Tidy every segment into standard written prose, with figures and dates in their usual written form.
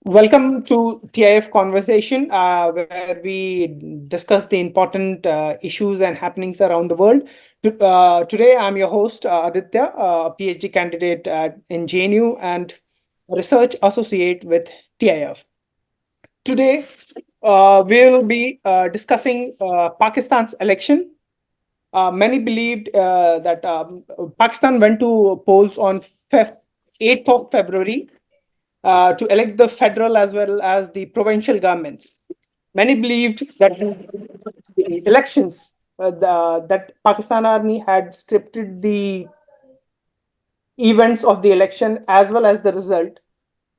Welcome to TIF Conversation, where we discuss the important issues and happenings around the world. Today, I'm your host, Aditya, a PhD candidate in JNU and a research associate with TIF. Today, we will be discussing Pakistan's election. Many believed that Pakistan went to polls on 8th of February to elect the federal as well as the provincial governments. Many believed that the elections, that Pakistan Army had scripted the events of the election as well as the result.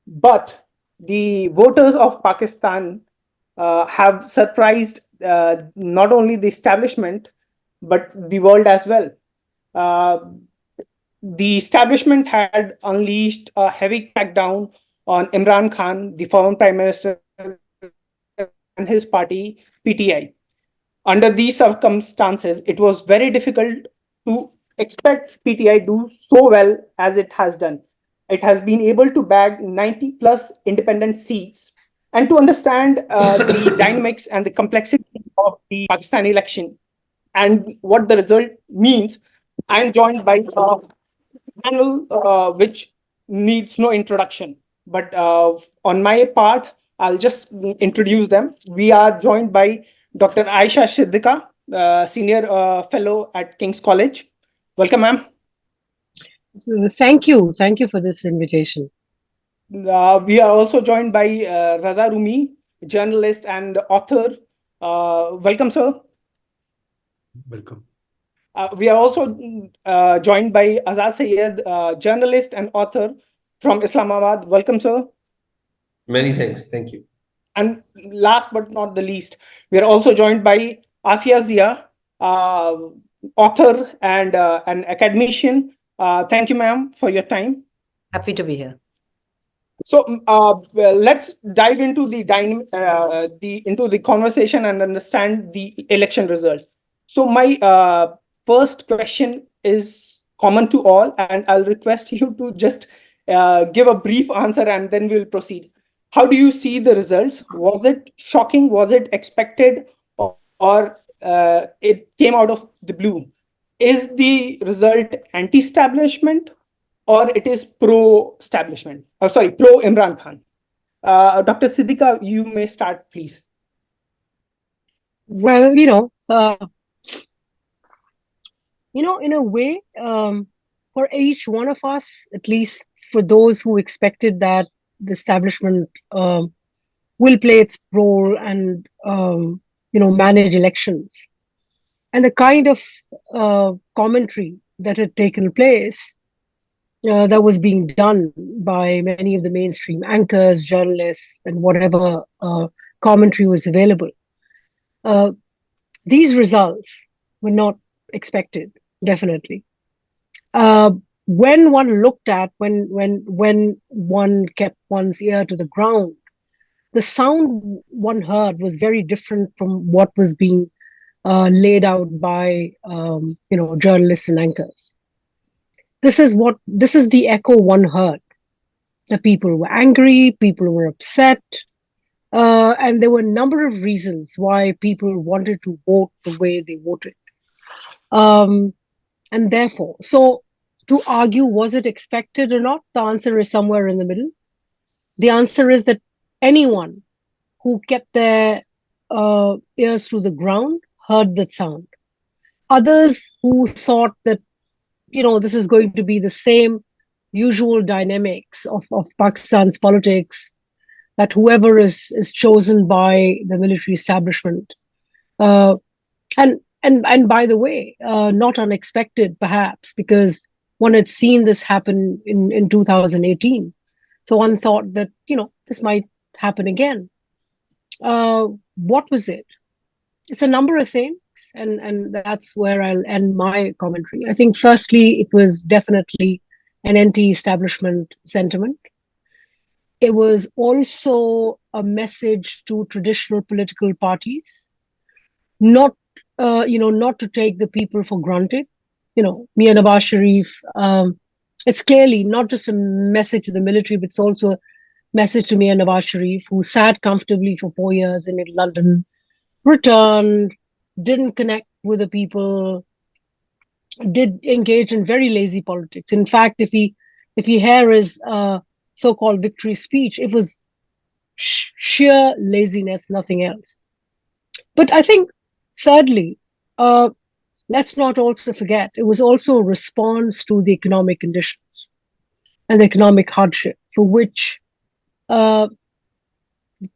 But the voters of Pakistan have surprised not only the establishment, but the world as well. Uh, the establishment had unleashed a heavy crackdown on Imran Khan, the former prime minister, and his party, PTI. Under these circumstances, it was very difficult to expect PTI do so well as it has done. It has been able to bag 90 plus independent seats. And to understand the dynamics and the complexity of the Pakistan election and what the result means, I'm joined by a panel which needs no introduction. But on my part, I'll just introduce them. We are joined by Dr. AYESHA SIDDIQA, Senior Fellow at King's College. Welcome, ma'am. Thank you. Thank you for this invitation. We are also joined by RAZA RUMI, journalist and author. Welcome, sir. Welcome. We are also joined by AZAZ SYED, journalist and author from Islamabad. Welcome, sir. Many thanks. Thank you. And last but not the least, we are also joined by AFIYA, author and an academician. Thank you, ma'am, for your time. Happy to be here. So well, let's dive into the conversation and understand the election results. So my first question is common to all, and I'll request you to just give a brief answer, and then we'll proceed. How do you see the results? Was it shocking? Was it expected, or it came out of the blue? Is the result anti-establishment, or it is pro-establishment? Oh, sorry, pro-Imran Khan. Dr. SIDDIQA, you may start, please. Well, in a way, for each one of us, at least for those who expected that the establishment will play its role and manage elections, and the kind of commentary that had taken place, that was being done by many of the mainstream anchors, journalists, and whatever commentary was available. These results were not expected, definitely. When one looked at, when one kept one's ear to the ground, the sound one heard was very different from what was being laid out by journalists and anchors. This is the echo one heard. The people were angry, people were upset, and there were a number of reasons why people wanted to vote the way they voted. And therefore, so to argue, was it expected or not? The answer is somewhere in the middle. The answer is that anyone who kept their ears to the ground heard that sound. Others who thought that, this is going to be the same usual dynamics of Pakistan's politics, that whoever is chosen by the military establishment, and by the way, not unexpected perhaps, because one had seen this happen in 2018. So one thought that, this might happen again. What was it? It's a number of things, and that's where I'll end my commentary. I think firstly, it was definitely an anti-establishment sentiment. It was also a message to traditional political parties, not to take the people for granted. Mia Nawaz Sharif, it's clearly not just a message to the military, but it's also message to Mir Nawaz Sharif, who sat comfortably for 4 years in London, returned, didn't connect with the people, did engage in very lazy politics. In fact, if you hear his so-called victory speech, it was sheer laziness, nothing else. But I think, thirdly, let's not also forget, it was also a response to the economic conditions and the economic hardship for which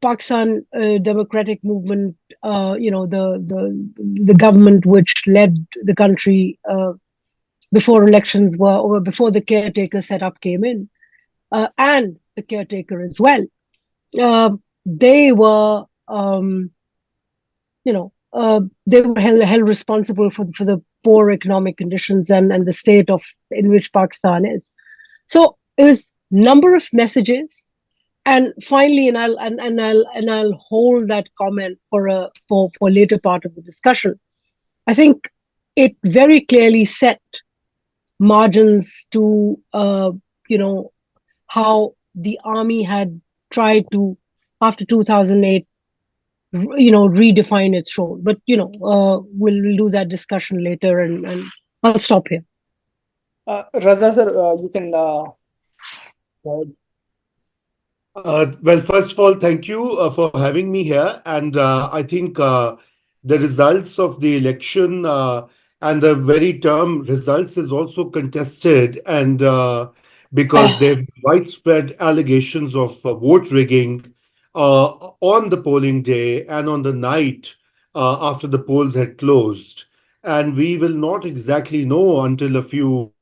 Pakistan Democratic Movement, the government which led the country before elections were, or before the caretaker setup came in, and the caretaker as well. They were, they were held responsible for the poor economic conditions and the state of in which Pakistan is. So it was number of messages, and finally, and I'll hold that comment for later part of the discussion. I think it very clearly set margins to how the army had tried to, after 2008, redefine its role. But we'll do that discussion later, and I'll stop here. Raza sir, you can well, first of all, thank you for having me here. And I think the results of the election and the very term results is also contested, and because there have been widespread allegations of vote rigging on the polling day and on the night after the polls had closed. And we will not exactly know until a few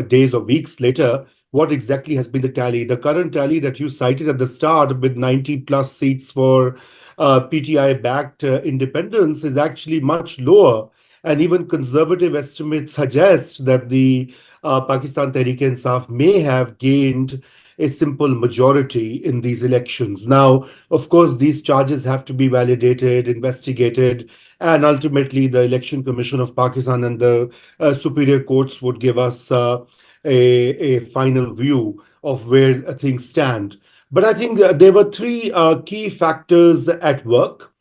days or weeks later what exactly has been the tally. The current tally that you cited at the start, with 90 plus seats for PTI-backed independence, is actually much lower. And even conservative estimates suggest that the Pakistan Tehreek-e-Insaf may have gained a simple majority in these elections. Now, of course, these charges have to be validated, investigated, and ultimately the Election Commission of Pakistan and the superior courts would give us a final view of where things stand. But I think there were three key factors at work.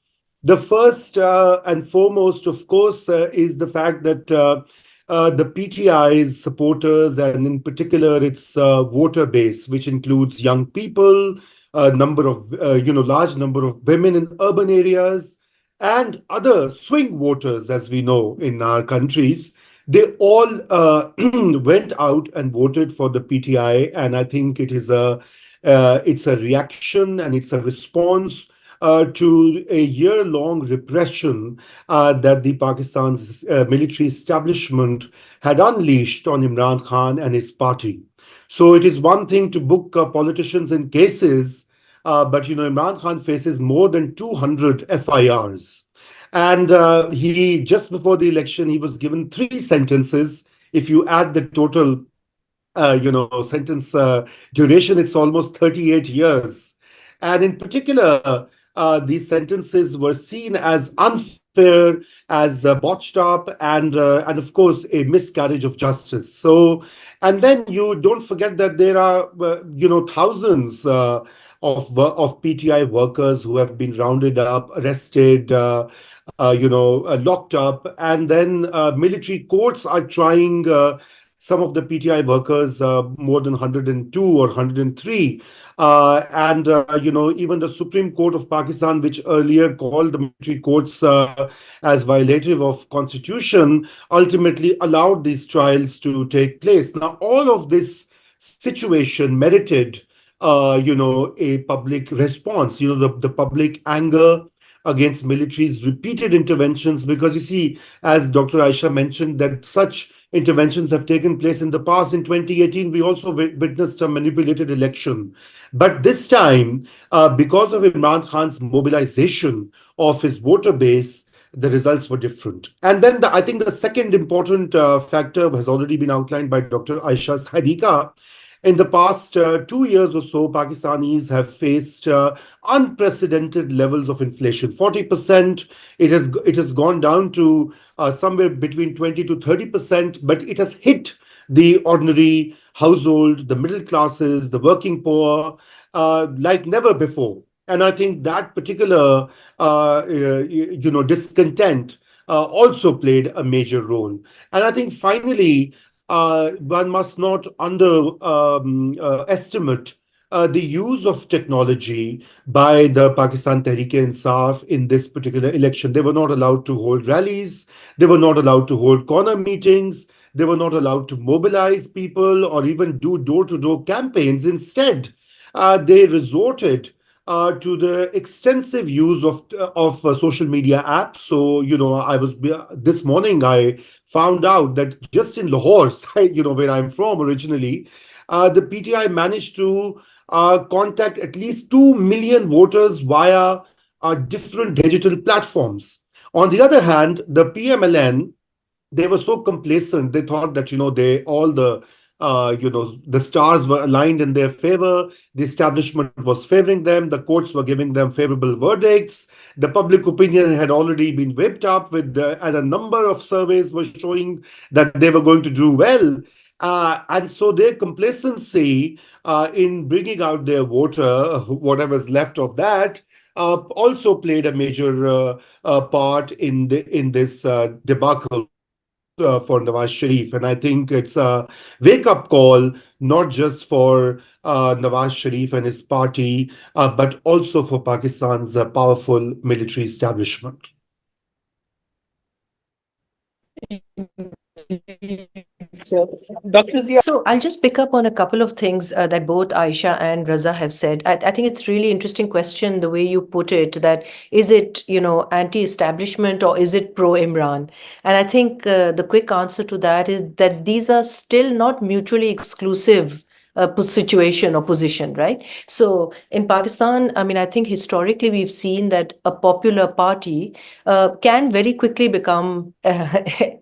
The first and foremost, of course, is the fact that the PTI's supporters, and in particular its voter base, which includes young people, a number of large number of women in urban areas, and other swing voters, as we know in our countries, they all went out and voted for the PTI, and I think it's a reaction and it's a response to a year-long repression that the Pakistan's military establishment had unleashed on Imran Khan and his party. So it is one thing to book politicians in cases, but Imran Khan faces more than 200 FIRs. And he, just before the election, he was given 3 sentences. If you add the total, sentence duration, it's almost 38 years. And in particular, these sentences were seen as unfair, as botched up, and of course, a miscarriage of justice. So, and then you don't forget that there are, thousands of PTI workers who have been rounded up, arrested, locked up, and then military courts are trying some of the PTI workers, more than 102 or 103. Even the Supreme Court of Pakistan, which earlier called the military courts as violative of constitution, ultimately allowed these trials to take place. Now, all of this situation merited, a public response, the public anger against military's repeated interventions, because you see, as Dr. Ayesha mentioned, that such interventions have taken place in the past. In 2018, we also witnessed a manipulated election. But this time, because of Imran Khan's mobilization of his voter base, the results were different. And then I think the second important factor has already been outlined by Dr. Ayesha SIDDIQA, In the past 2 years or so, Pakistanis have faced unprecedented levels of inflation. 40%. It has gone down to somewhere between 20 to 30%, but it has hit the ordinary household, the middle classes, the working poor, like never before. And I think that particular, discontent also played a major role. And I think finally, one must not underestimate the use of technology by the Pakistan Tehreek-e-Insaf in this particular election. They were not allowed to hold rallies. They were not allowed to hold corner meetings. They were not allowed to mobilize people or even do door-to-door campaigns. Instead, they resorted to the extensive use of social media apps. So, I was this morning I found out that just in Lahore, where I'm from originally, the PTI managed to contact at least 2 million voters via different digital platforms. On the other hand, the PMLN, they were so complacent. They thought that the stars were aligned in their favor. The establishment was favoring them. The courts were giving them favorable verdicts. The public opinion had already been whipped up and a number of surveys were showing that they were going to do well. And so their complacency in bringing out their voter, whatever's left of that, also played a major part in this debacle for Nawaz Sharif. And I think it's a wake-up call, not just for Nawaz Sharif and his party, but also for Pakistan's powerful military establishment. So, Dr. Zia. So I'll just pick up on a couple of things that both Ayesha and Raza have said. I think it's really interesting question, the way you put it, that is it, anti-establishment or is it pro-Imran? And I think the quick answer to that is that these are still not mutually exclusive situation or position, right? So in Pakistan, I mean, I think historically we've seen that a popular party can very quickly become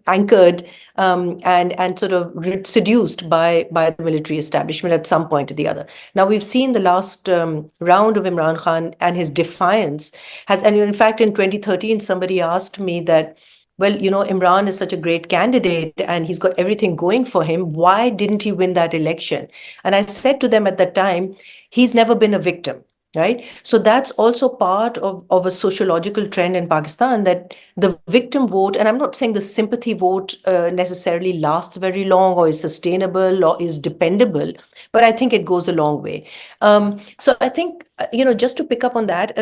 anchored and sort of seduced by the military establishment at some point or the other. Now we've seen the last round of Imran Khan and his defiance and in fact in 2013 somebody asked me that, well, Imran is such a great candidate and he's got everything going for him. Why didn't he win that election? And I said to them at that time, he's never been a victim, right? So that's also part of a sociological trend in Pakistan, that the victim vote, and I'm not saying the sympathy vote necessarily lasts very long or is sustainable or is dependable, but I think it goes a long way. So I think, just to pick up on that,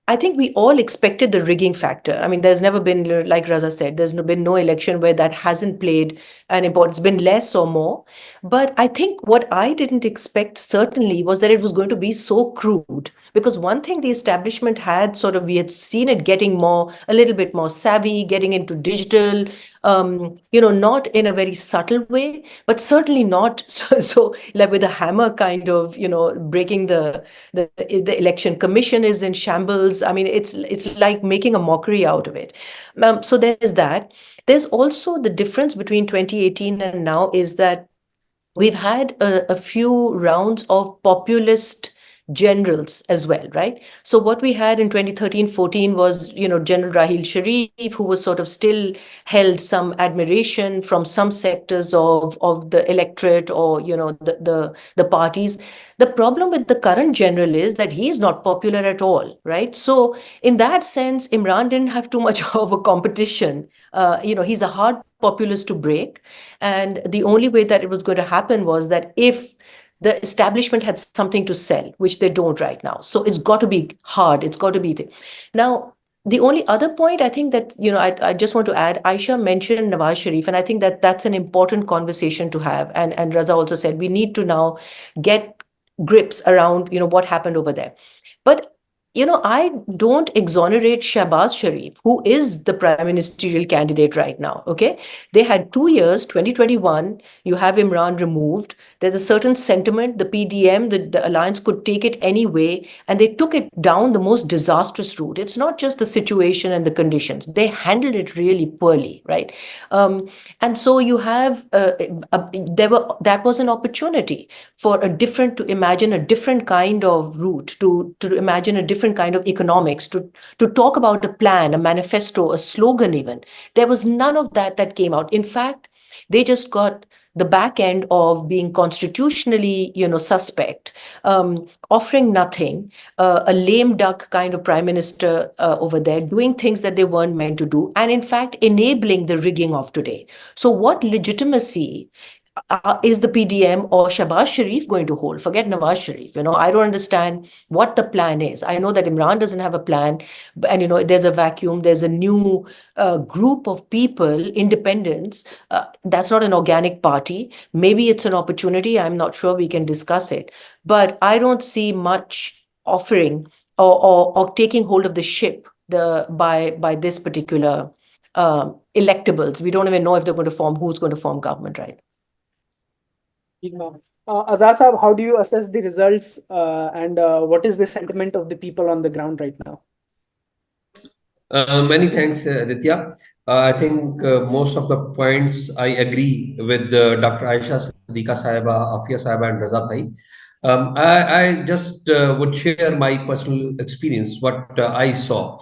I think we all expected the rigging factor. I mean, there's never been, like Raza said, there's been no election where that hasn't played an important, it's been less or more. But I think what I didn't expect certainly was that it was going to be so crude. Because one thing the establishment had we had seen it getting a little bit more savvy, getting into digital, not in a very subtle way, but certainly not so like with a hammer kind of, breaking the election commission is in shambles. I mean, it's like making a mockery out of it. So there's that. There's also the difference between 2018 and now is that we've had a few rounds of populist generals as well, right? So what we had in 2013-14 was, General Rahil Sharif, who was sort of still held some admiration from some sectors of the electorate or, the parties. The problem with the current general is that he is not popular at all, right? So in that sense, Imran didn't have too much of a competition. He's a hard populist to break. And the only way that it was going to happen was that if the establishment had something to sell, which they don't right now. So it's got to be hard. It's got to be. Now, the only other point I think that, I just want to add, Ayesha mentioned Nawaz Sharif, and I think that that's an important conversation to have. And Raza also said, we need to now get grips around, what happened over there. But I don't exonerate Shahbaz Sharif, who is the prime ministerial candidate right now. Okay. They had 2 years, 2021, you have Imran removed. There's a certain sentiment, the PDM, the alliance could take it anyway, and they took it down the most disastrous route. It's not just the situation and the conditions. They handled it really poorly, right? And so you have, that was an opportunity for to imagine a different kind of route, to imagine a different kind of economics, to talk about a plan, a manifesto, a slogan even. There was none of that came out. In fact, they just got the back end of being constitutionally, suspect, offering nothing, a lame duck kind of prime minister over there, doing things that they weren't meant to do, and in fact, enabling the rigging of today. So what legitimacy is the PDM or Shahbaz Sharif going to hold? Forget Nawaz Sharif. I don't understand what the plan is. I know that Imran doesn't have a plan, and there's a vacuum. There's a new group of people, independents. That's not an organic party. Maybe it's an opportunity. I'm not sure. We can discuss it, but I don't see much offering or taking hold of the ship by this particular electables. We don't even know if they're going to form, who's going to form government, right? Azaz, how do you assess the results and what is the sentiment of the people on the ground right now? Many thanks, Aditya. I think most of the points I agree with Dr. AYESHA, SIDDIQA Sahiba, AFIYA Sahiba, and Raza Bhai. I just would share my personal experience, what I saw.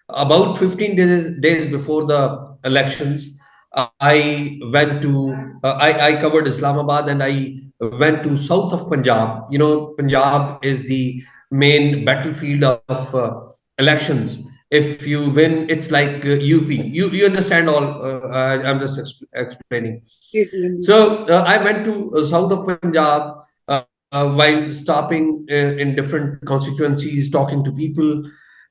About 15 days before the elections, I went to, I covered Islamabad, and I went to south of Punjab. Punjab is the main battlefield of elections. If you win, it's like UP. You understand all. I'm just explaining. So I went to south of Punjab while stopping in different constituencies, talking to people.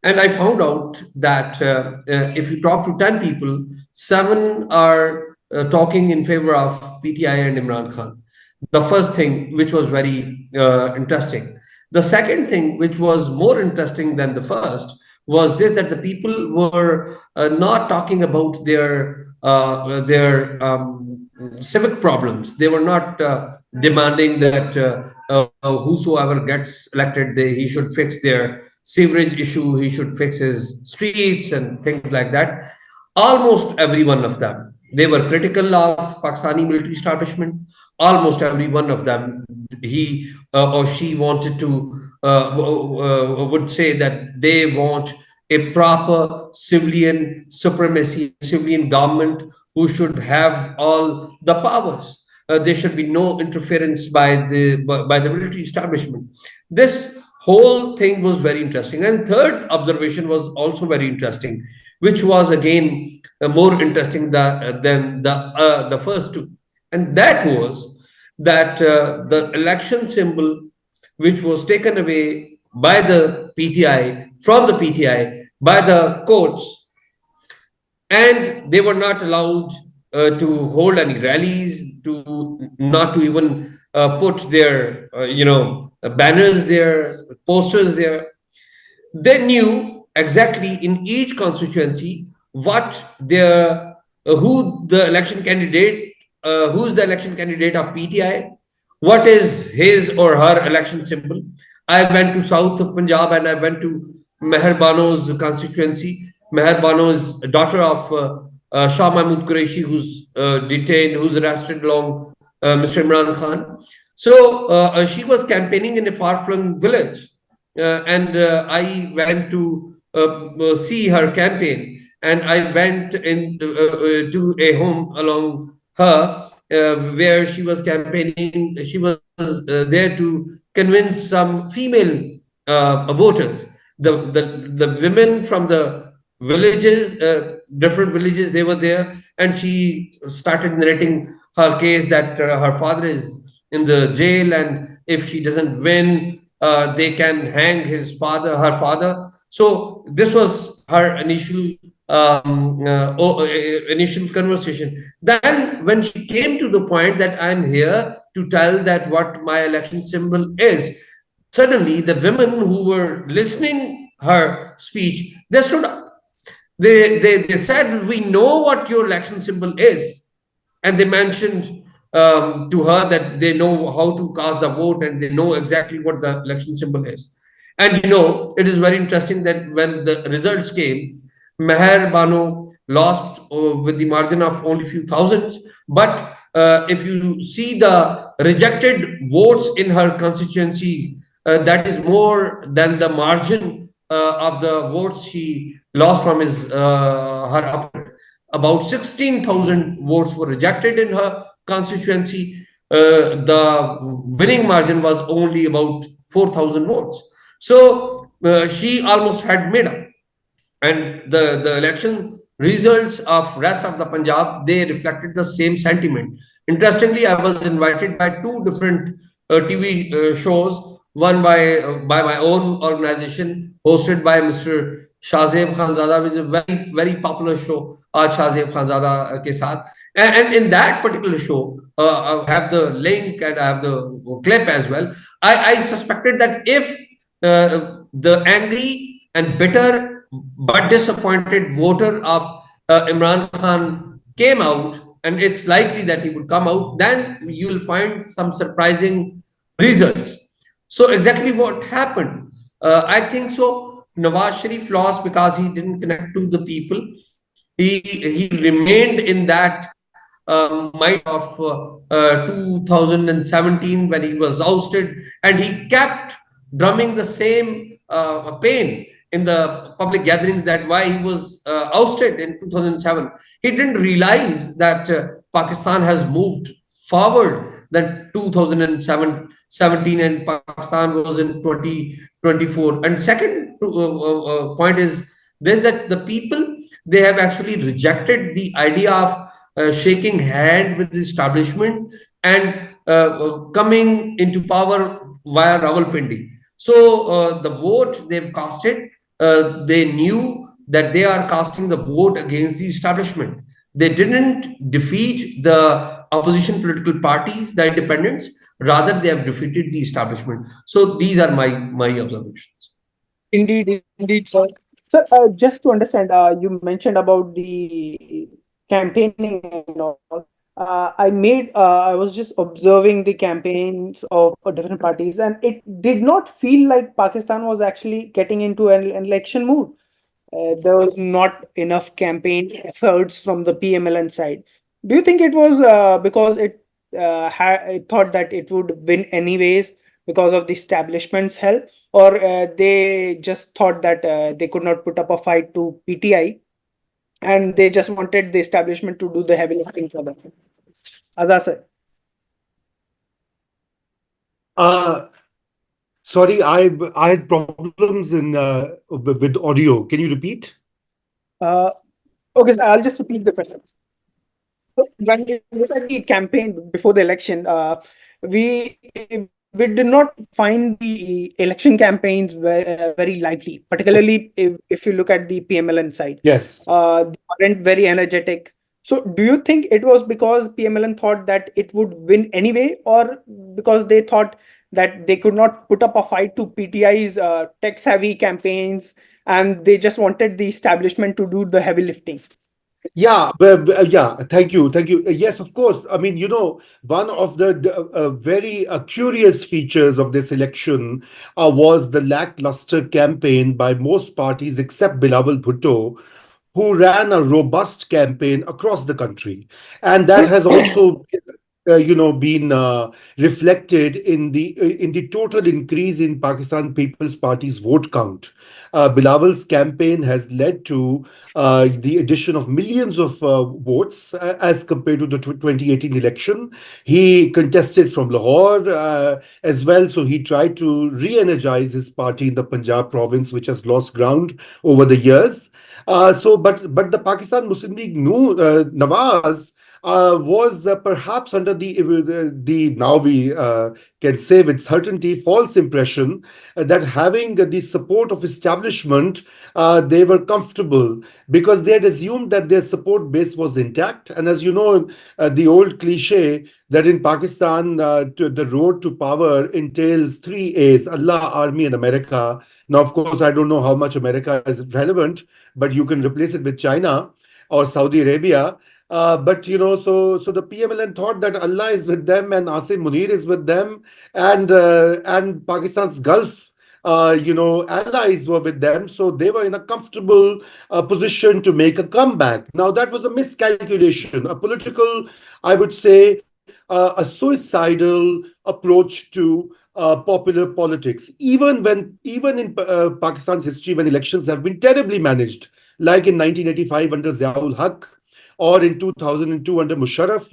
And I found out that if you talk to 10 people, 7 are talking in favor of PTI and Imran Khan. The first thing, which was very interesting. The second thing, which was more interesting than the first, was this, that the people were not talking about their civic problems. They were not demanding that whosoever gets elected, he should fix their sewerage issue, he should fix his streets and things like that. Almost every one of them, they were critical of Pakistani military establishment. Almost every one of them, he or she wanted to would say that they want a proper civilian supremacy, civilian government who should have all the powers. There should be no interference by the military establishment. This whole thing was very interesting. And third observation was also very interesting, which was again more interesting than the first two. And that was that the election symbol, which was taken away by the PTI, from the PTI, by the courts, and they were not allowed to hold any rallies, not to even put their banners there, posters there. They knew exactly in each constituency what who the election candidate, who's the election candidate of PTI, what is his or her election symbol. I went to south of Punjab and I went to Meher Bano's constituency. Meher Bano is daughter of Shah Mahmud Qureshi, who's detained, who's arrested along Mr. Imran Khan. So she was campaigning in a far-flung village, and I went to see her campaign, and I went to a home along her where she was campaigning. She was there to convince some female voters. The women from the villages, different villages, they were there, and she started narrating her case that her father is in the jail, and if she doesn't win, they can hang her father. So this was her initial initial conversation. Then when she came to the point that I'm here to tell that what my election symbol is, suddenly the women who were listening her speech, they stood up. They said, we know what your election symbol is. And they mentioned to her that they know how to cast the vote and they know exactly what the election symbol is. And it is very interesting that when the results came, Meher Bano lost with the margin of only few thousands. But if you see the rejected votes in her constituency, that is more than the margin of the votes she lost from her opponent. About 16,000 votes were rejected in her constituency. The winning margin was only about 4,000 votes. So she almost had made up. And the election results of rest of the Punjab, they reflected the same sentiment. Interestingly, I was invited by two different TV shows, one by my own organization, hosted by Mr. Shahzeb Khanzada, which is a very, very popular show, Aaj Shahzeb Khanzada ke saath. And in that particular show, I have the link and I have the clip as well. I suspected that if the angry and bitter but disappointed voter of Imran Khan came out, and it's likely that he would come out, then you will find some surprising results. So exactly what happened? I think so. Nawaz Sharif lost because he didn't connect to the people. He remained in that mind of 2017 when he was ousted, and he kept drumming the same pain in the public gatherings that why he was ousted in 2007. He didn't realize that Pakistan has moved forward than 2017 and Pakistan was in 2024. And second point is this, that the people, they have actually rejected the idea of shaking hand with the establishment and coming into power via Rawalpindi. So the vote they've casted, they knew that they are casting the vote against the establishment. They didn't defeat the opposition political parties, the independents, rather they have defeated the establishment. So these are my observations. Indeed, sir. So, just to understand, you mentioned about the campaigning and all. I was just observing the campaigns of different parties, and it did not feel like Pakistan was actually getting into an election mood. There was not enough campaign efforts from the PMLN side. Do you think it was because it thought that it would win anyways because of the establishment's help, or they just thought that they could not put up a fight to PTI and they just wanted the establishment to do the heavy lifting for them? Azaz sir. Sorry, I had problems with audio. Can you repeat? Okay, so I'll just repeat the question. So when we look at the campaign before the election, we did not find the election campaigns very lively, particularly if you look at the PMLN side. Yes. They weren't very energetic. So do you think it was because PMLN thought that it would win anyway, or because they thought that they could not put up a fight to PTI's tech-savvy campaigns and they just wanted the establishment to do the heavy lifting? Yeah, yeah. Thank you. Yes, of course. I mean, one of the very curious features of this election was the lackluster campaign by most parties except Bilawal Bhutto, who ran a robust campaign across the country, and that has also been reflected in the total increase in Pakistan People's Party's vote count. Bilawal's campaign has led to the addition of millions of votes as compared to the 2018 election. He contested from Lahore as well, so he tried to re-energize his party in the Punjab province, which has lost ground over the years. But the Pakistan Muslim League knew Nawaz was perhaps under the now we can say with certainty false impression that having the support of establishment, they were comfortable because they had assumed that their support base was intact. And as you know, the old cliche that in Pakistan, the road to power entails three A's: Allah, Army, and America. Now, of course, I don't know how much America is relevant, but you can replace it with China or Saudi Arabia. But so the PMLN thought that Allah is with them and Asim Munir is with them, and Pakistan's Gulf, allies were with them. So they were in a comfortable position to make a comeback. Now that was a miscalculation, a political, I would say, a suicidal approach to popular politics. Even in Pakistan's history, when elections have been terribly managed, like in 1985 under Ziaul Haq, or in 2002 under Musharraf,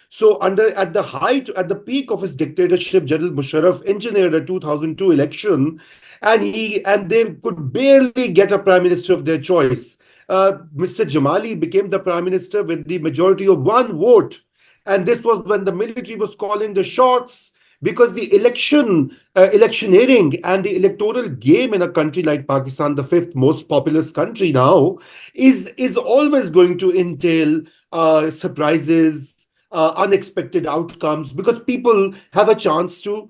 So at the peak of his dictatorship, General Musharraf engineered a 2002 election, and they could barely get a prime minister of their choice. Mr. Jamali became the prime minister with the majority of one vote. And this was when the military was calling the shots, because the electioneering and the electoral game in a country like Pakistan, the fifth most populous country now, is always going to entail surprises, unexpected outcomes, because people have a chance to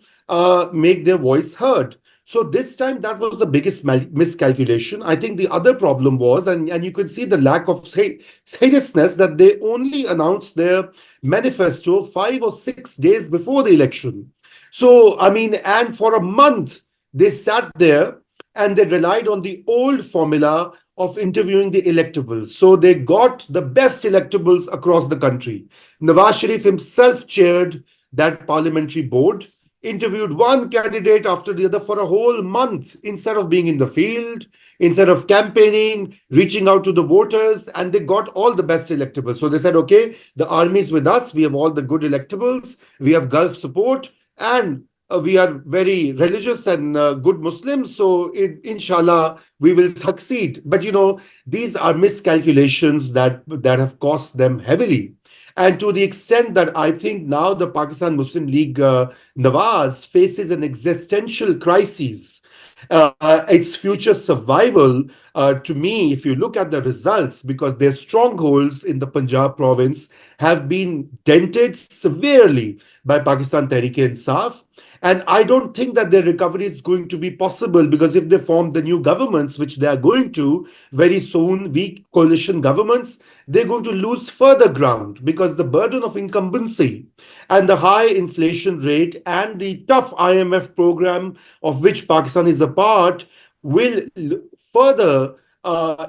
make their voice heard. So this time, that was the biggest miscalculation. I think the other problem was, and you could see the lack of seriousness, that they only announced their manifesto 5 or 6 days before the election. So, I mean, and for a month, they sat there and they relied on the old formula of interviewing the electables. So they got the best electables across the country. Nawaz Sharif himself chaired that parliamentary board, interviewed one candidate after the other for a whole month instead of being in the field, instead of campaigning, reaching out to the voters, and they got all the best electables. So they said, okay, the army is with us. We have all the good electables. We have Gulf support, and we are very religious and good Muslims. So inshallah, we will succeed. But, these are miscalculations that have cost them heavily. And to the extent that I think now the Pakistan Muslim League, Nawaz, faces an existential crisis. Its future survival, to me, if you look at the results, because their strongholds in the Punjab province have been dented severely by Pakistan Tehreek-e-Insaf. And I don't think that their recovery is going to be possible, because if they form the new governments, which they are going to very soon, weak coalition governments, they're going to lose further ground, because the burden of incumbency and the high inflation rate and the tough IMF program of which Pakistan is a part will further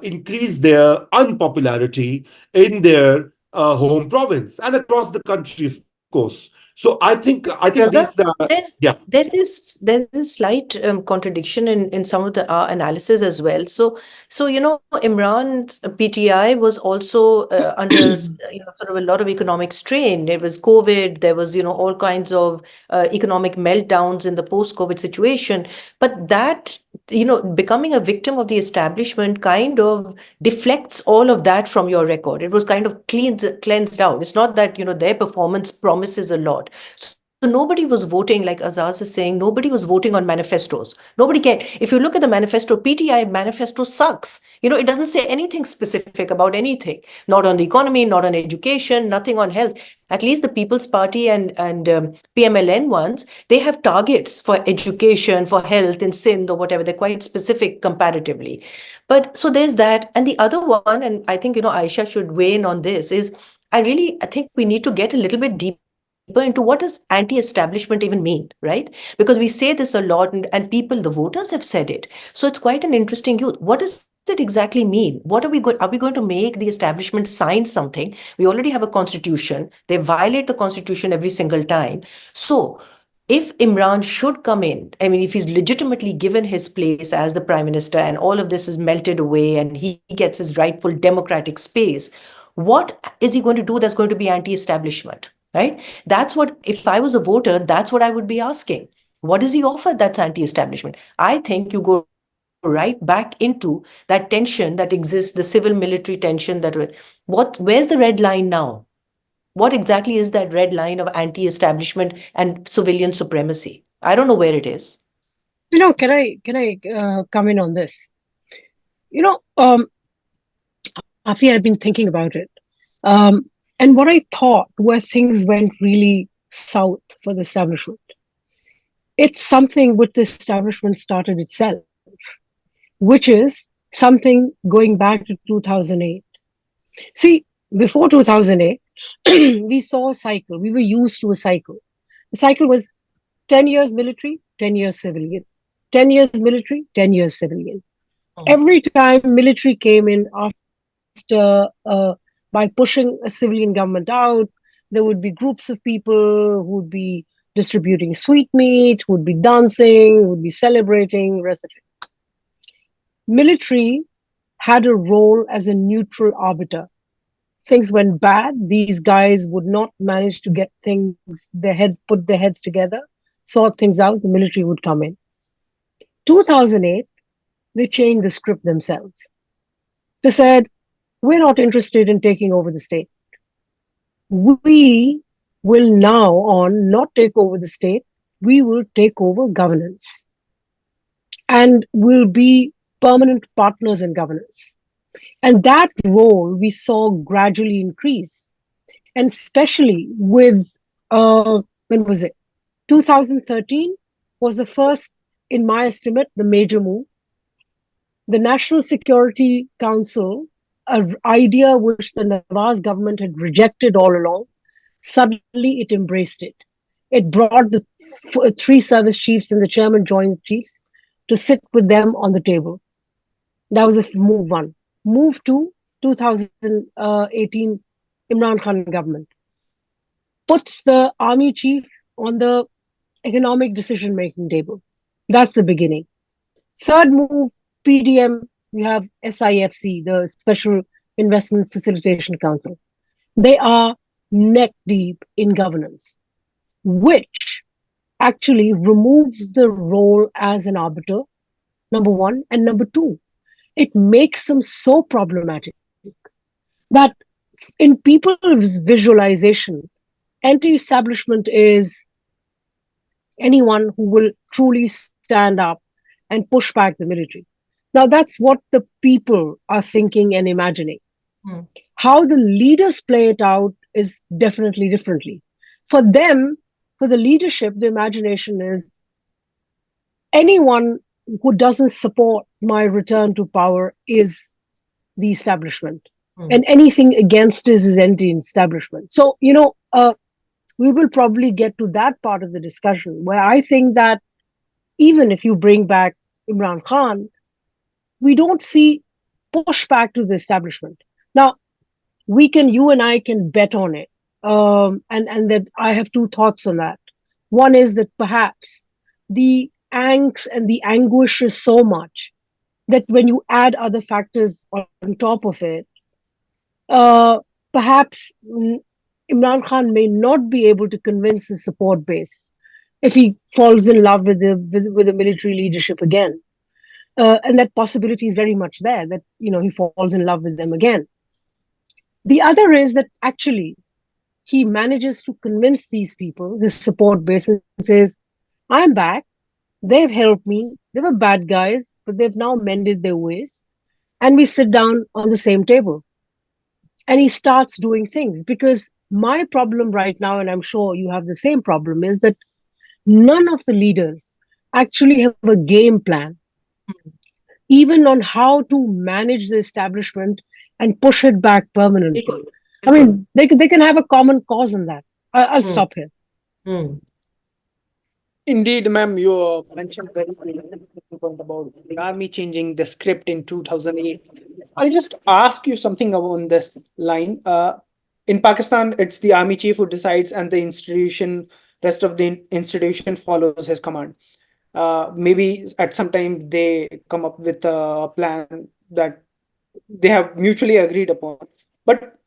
increase their unpopularity in their home province and across the country, of course. So I think Raza, these yeah. there's this slight contradiction in some of the analysis as well. So Imran's PTI was also under sort of a lot of economic strain. There was COVID. There was all kinds of economic meltdowns in the post-COVID situation. But that becoming a victim of the establishment kind of deflects all of that from your record. It was kind of cleansed out. It's not that their performance promises a lot. So nobody was voting, like Azaz is saying, nobody was voting on manifestos. Nobody cared. If you look at the manifesto, PTI manifesto sucks. It doesn't say anything specific about anything. Not on the economy, not on education, nothing on health. At least the People's Party and PMLN ones, they have targets for education, for health in Sindh or whatever. They're quite specific comparatively. But so there's that. And the other one, and I think, AYESHA should weigh in on this, is I think we need to get a little bit deeper into what does anti-establishment even mean, right? Because we say this a lot, and people, the voters, have said it. So it's quite an interesting use. What does it exactly mean? What are we going to make the establishment sign something? We already have a constitution. They violate the constitution every single time. So if Imran should come in, I mean, if he's legitimately given his place as the prime minister and all of this is melted away and he gets his rightful democratic space, what is he going to do that's going to be anti-establishment? Right? That's what, if I was a voter, that's what I would be asking. What does he offer that's anti-establishment? I think you go right back into that tension that exists, the civil military tension where's the red line now? What exactly is that red line of anti-establishment and civilian supremacy? I don't know where it is. Can I come in on this? Afi, I've been thinking about it. And what I thought where things went really south for the establishment, it's something which the establishment started itself, which is something going back to 2008. See, before 2008, we saw a cycle. We were used to a cycle. The cycle was 10 years military, 10 years civilian. 10 years military, 10 years civilian. Every time military came in after, by pushing a civilian government out, there would be groups of people who would be distributing sweetmeat, who would be dancing, who would be celebrating, rest of it. Military had a role as a neutral arbiter. Things went bad, these guys would not manage to get things, put their heads together, sort things out, the military would come in. 2008, they changed the script themselves. They said, we're not interested in taking over the state. We will now on not take over the state, we will take over governance. And we'll be permanent partners in governance. And that role we saw gradually increase. And especially with, when was it? 2013 was the first, in my estimate, the major move. The National Security Council, an idea which the Nawaz government had rejected all along, suddenly it embraced it. It brought the 3 service chiefs and the chairman joint chiefs to sit with them on the table. That was move 1. Move 2, 2018 Imran Khan government puts the army chief on the economic decision-making table. That's the beginning. Third move, PDM, you have SIFC, the Special Investment Facilitation Council. They are neck deep in governance, which actually removes the role as an arbiter, number 1. And number 2, it makes them so problematic that in people's visualization, anti-establishment is anyone who will truly stand up and push back the military. Now, that's what the people are thinking and imagining. How the leaders play it out is definitely differently. For them, for the leadership, the imagination is anyone who doesn't support my return to power is the establishment. And anything against it is anti-establishment. So, we will probably get to that part of the discussion where I think that even if you bring back Imran Khan, we don't see pushback to the establishment. Now, you and I can bet on it. And that I have 2 thoughts on that. One is that perhaps the angst and the anguish is so much that when you add other factors on top of it, perhaps Imran Khan may not be able to convince his support base if he falls in love with the military leadership again. And that possibility is very much there, that he falls in love with them again. The other is that actually he manages to convince these people, his support base, and says, I'm back, they've helped me, they were bad guys, but they've now mended their ways, and we sit down on the same table. And he starts doing things, because my problem right now, and I'm sure you have the same problem, is that none of the leaders actually have a game plan, even on how to manage the establishment and push it back permanently. I mean, they can have a common cause in that. I'll stop here. Indeed, ma'am, you mentioned very important point about the army changing the script in 2008. I'll just ask you something on this line. In Pakistan, it's the army chief who decides, and the rest of the institution follows his command. Maybe at some time they come up with a plan that they have mutually agreed upon. But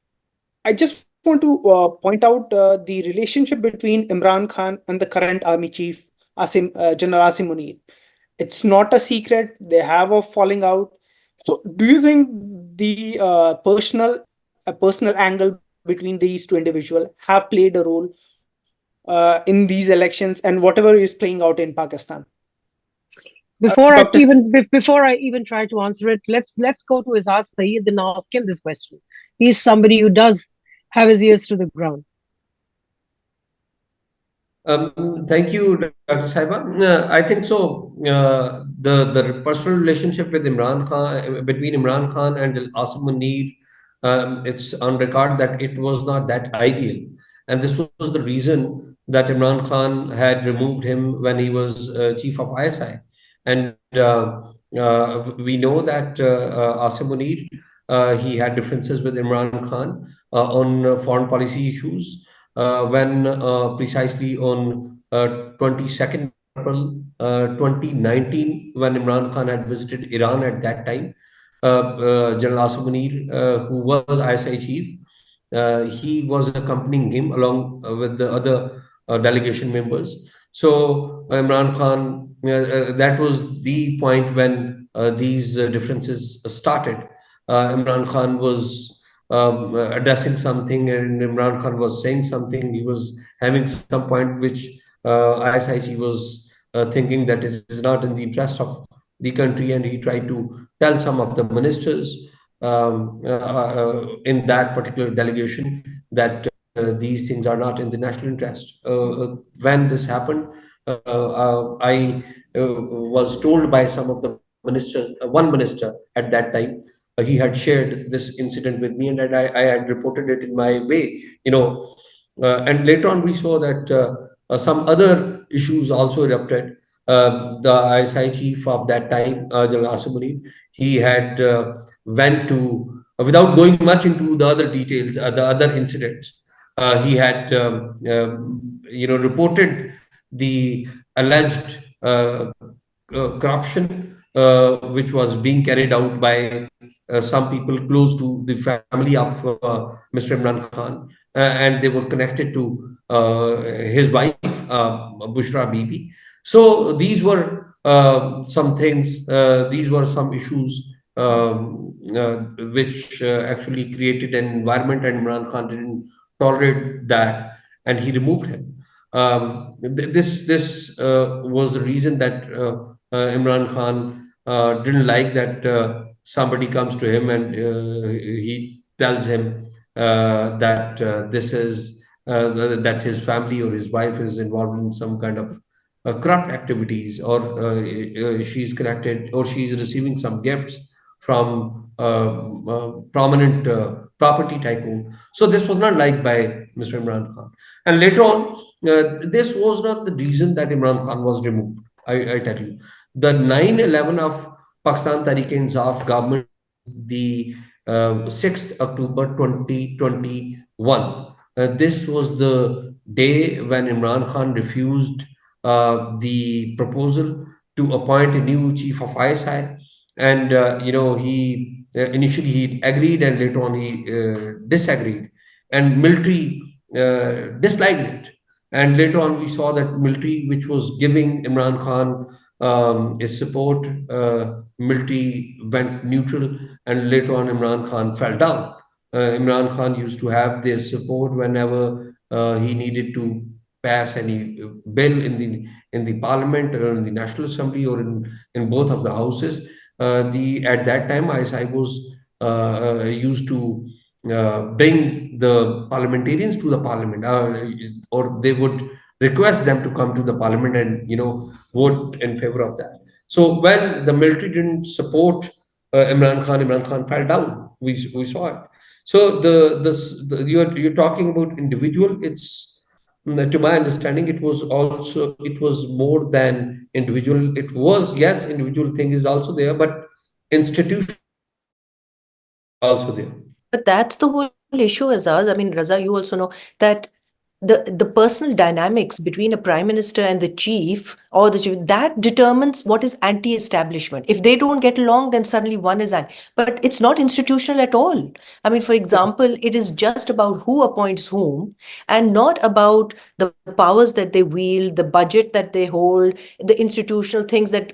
I just want to point out the relationship between Imran Khan and the current army chief, General Asim Munir. It's not a secret. They have a falling out. So, do you think the personal angle between these two individuals have played a role in these elections and whatever is playing out in Pakistan? Dr. Before I even try to answer it, let's go to AZAZ Saeed and ask him this question. He's somebody who does have his ears to the ground. Thank you, Dr. Saiba. I think so. The personal relationship with Imran Khan, between Imran Khan and Asim Munir, it's on record that it was not that ideal, and this was the reason that Imran Khan had removed him when he was chief of ISI, and we know that Asim Munir, he had differences with Imran Khan on foreign policy issues when precisely on 22nd April 2019, when Imran Khan had visited Iran at that time, General Asim Munir, who was ISI chief, he was accompanying him along with the other delegation members. So Imran Khan, that was the point when these differences started. Imran Khan was addressing something, and Imran Khan was saying something. He was having some point which ISIG was thinking that it is not in the interest of the country, and he tried to tell some of the ministers in that particular delegation that these things are not in the national interest. When this happened, I was told by some of the ministers, one minister at that time, he had shared this incident with me, and I had reported it in my way, and later on we saw that some other issues also erupted. The ISI chief of that time, General Asim, he had went to, without going much into the other details, the other incidents, he had reported the alleged corruption which was being carried out by some people close to the family of Mr. Imran Khan, and they were connected to his wife, Bushra Bibi. So these were some things, these were some issues which actually created an environment, and Imran Khan didn't tolerate that, and he removed him. This was the reason that Imran Khan didn't like that somebody comes to him and he tells him that this is that his family or his wife is involved in some kind of corrupt activities, or she's connected, or she's receiving some gifts from prominent property tycoon. So this was not liked by Mr. Imran Khan. And later on, this was not the reason that Imran Khan was removed. I tell you, the 9/11 of Pakistan Tehreek-e-Insaf government, the 6th October 2021. This was the day when Imran Khan refused the proposal to appoint a new chief of ISI, and he initially he agreed, and later on he disagreed, and military disliked it, and later on we saw that military, which was giving Imran Khan his support, military went neutral, and later on Imran Khan fell down. Imran Khan used to have their support whenever he needed to pass any bill in the parliament, or in the National Assembly, or in both of the houses. The At that time, ISI was used to bring the parliamentarians to the parliament, or they would request them to come to the parliament and vote in favor of that. So when the military didn't support Imran Khan fell down. We saw it. So you're talking about individual. It's to my understanding, it was more than individual. It was, yes, individual thing is also there, but institution also there. But that's the whole issue, Azaz. I mean, Raza, you also know that the personal dynamics between a prime minister and the chief, or the chief, that determines what is anti-establishment. If they don't get along, then suddenly one is anti. But it's not institutional at all. I mean, for example, it is just about who appoints whom, and not about the powers that they wield, the budget that they hold, the institutional things that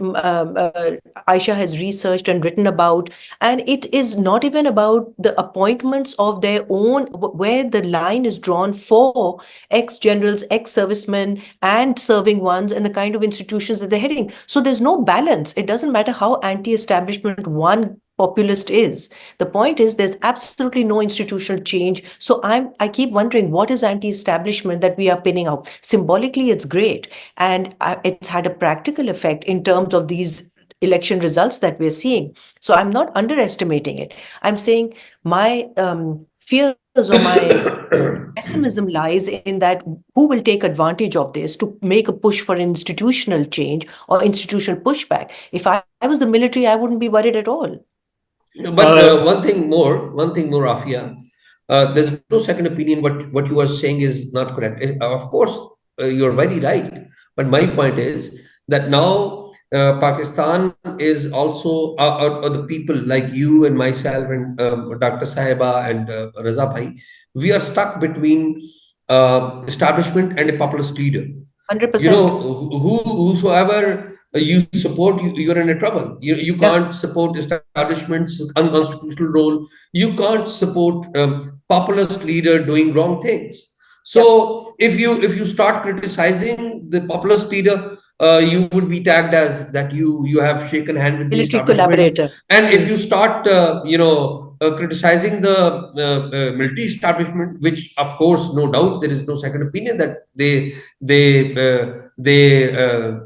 Aisha has researched and written about. And it is not even about the appointments of their own, where the line is drawn for ex-generals, ex-servicemen, and serving ones, and the kind of institutions that they're heading. So there's no balance. It doesn't matter how anti-establishment one populist is. The point is there's absolutely no institutional change. So I keep wondering, what is anti-establishment that we are pinning out? Symbolically, it's great. And it's had a practical effect in terms of these election results that we're seeing. So I'm not underestimating it. I'm saying my fears or my pessimism lies in that who will take advantage of this to make a push for institutional change or institutional pushback. If I was the military, I wouldn't be worried at all. But one thing more, AFIYA, there's no second opinion. What you are saying is not correct. Of course, you're very right. But my point is that now Pakistan is also, the people like you and myself and Dr. Sahiba and Raza Bhai, we are stuck between establishment and a populist leader. 100%. Whosoever you support, you're in a trouble. You can't support establishment's unconstitutional role. You can't support populist leader doing wrong things. So if you start criticizing the populist leader, you would be tagged as that you have shaken hand with the Military establishment. collaborator. And if you start criticizing the military establishment, which of course, no doubt, there is no second opinion that they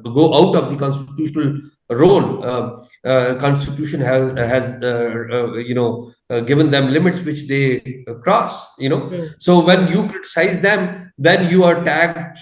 go out of the constitutional role. Constitution has given them limits which they cross. So when you criticize them, then you are tagged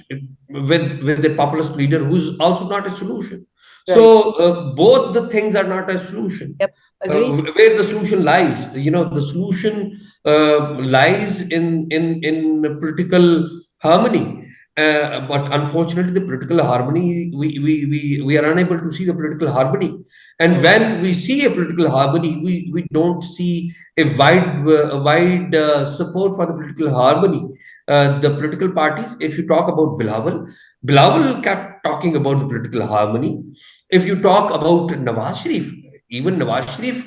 with a populist leader who's also not a solution. Right. So both the things are not a solution. Yep. Agreed. Where the solution lies, the solution lies in political harmony. But unfortunately, the political harmony, we are unable to see the political harmony. And when we see a political harmony, we don't see a wide support for the political harmony. The political parties, if you talk about Bilawal kept talking about the political harmony. If you talk about Nawaz Sharif, even Nawaz Sharif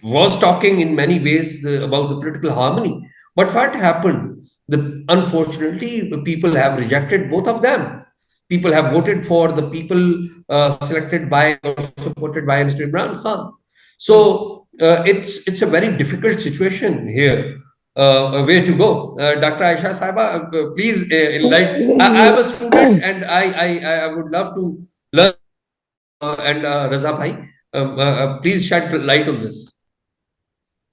was talking in many ways about the political harmony. But what happened? Unfortunately, people have rejected both of them. People have voted for the people selected by or supported by Mr. Imran Khan. So it's a very difficult situation here. Where to go? Dr. Aisha Saiba, please enlighten. I am a student and I would love to learn. And Raza Bhai, please shed light on this.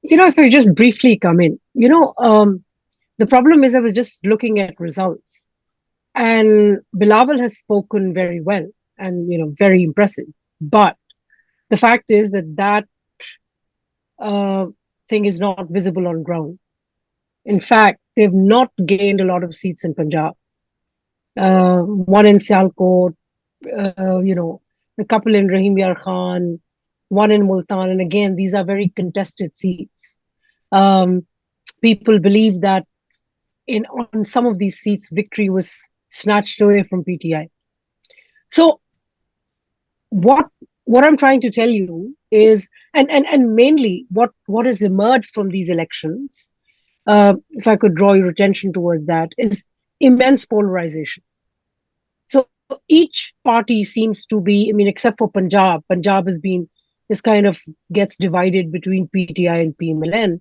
If I just briefly come in, the problem is I was just looking at results, and Bilawal has spoken very well and very impressive. But the fact is that thing is not visible on ground. In fact, they've not gained a lot of seats in Punjab. One in Sialkot, a couple in Rahim Yar Khan, one in Multan, and again, these are very contested seats. People believe that on some of these seats, victory was snatched away from PTI. So what I'm trying to tell you is, and mainly what has emerged from these elections, if I could draw your attention towards that, is immense polarization. So each party seems to be, except for Punjab has been, this kind of gets divided between PTI and PMLN.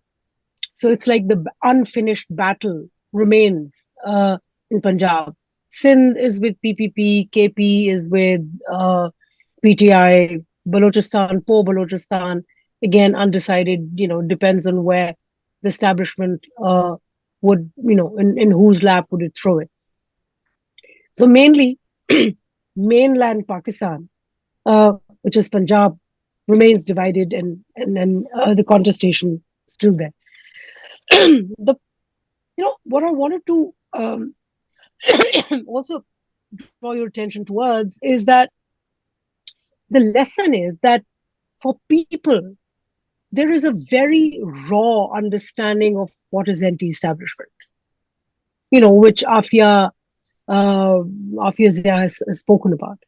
So it's like the unfinished battle remains in Punjab. Sindh is with PPP, KP is with PTI, Balochistan, again, undecided, depends on where the establishment would, in whose lap would it throw it. So mainly, mainland Pakistan, which is Punjab, remains divided, and the contestation still there. what I wanted to also draw your attention towards is that the lesson is that for people, there is a very raw understanding of what is anti-establishment, which AFIYA has spoken about.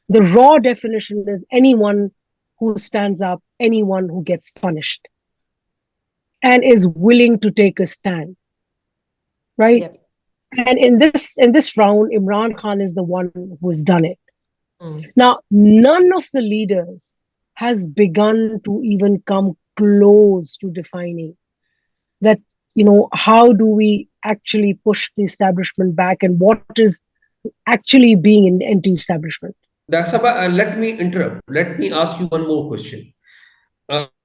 The raw definition is anyone who stands up, anyone who gets punished, and is willing to take a stand, right? Yep. And in this round, Imran Khan is the one who has done it. Mm. Now, none of the leaders has begun to even come close to defining that, how do we actually push the establishment back and what is actually being in anti-establishment. Dr. Sabha, let me interrupt. Let me ask you one more question.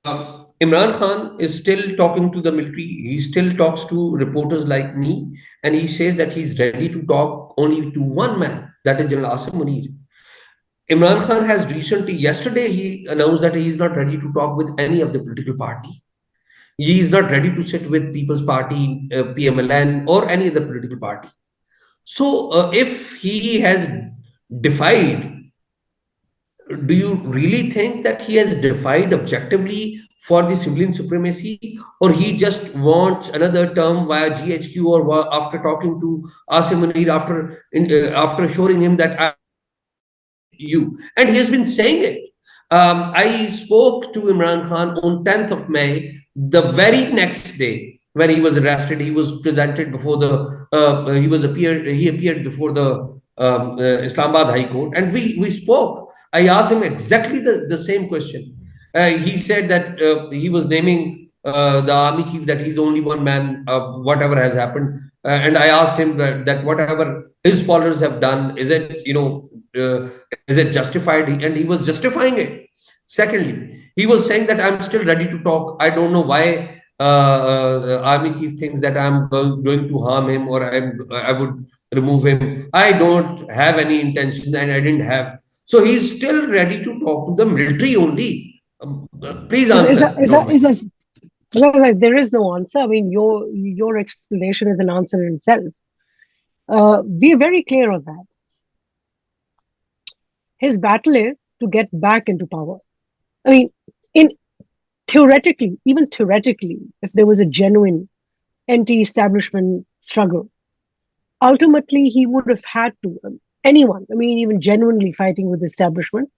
Imran Khan is still talking to the military. He still talks to reporters like me, and he says that he's ready to talk only to one man, that is General Asim Munir. Imran Khan has yesterday, he announced that he is not ready to talk with any of the political party. He is not ready to sit with People's Party, PMLN, or any other political party. So, if he has defied, do you really think that he has defied objectively for the civilian supremacy, or he just wants another term via GHQ, or after talking to Asim Munir, after assuring him that you, and he has been saying it. I spoke to Imran Khan on 10th of May, the very next day when he was arrested. He was presented before he appeared before the Islamabad High Court, and we spoke. I asked him exactly the same question. He said that he was naming the army chief, that he's the only one man, whatever has happened. And I asked him that whatever his followers have done, is it justified? And he was justifying it. Secondly, he was saying that I'm still ready to talk. I don't know why the army chief thinks that I'm going to harm him, or I would remove him. I don't have any intention, and I didn't have. So he's still ready to talk to the military only. Please answer. There is no answer. I mean, your explanation is an answer in itself. We are very clear on that. His battle is to get back into power. I mean, even theoretically, if there was a genuine anti-establishment struggle, ultimately he would have had to, anyone, I mean, even genuinely fighting with the establishment,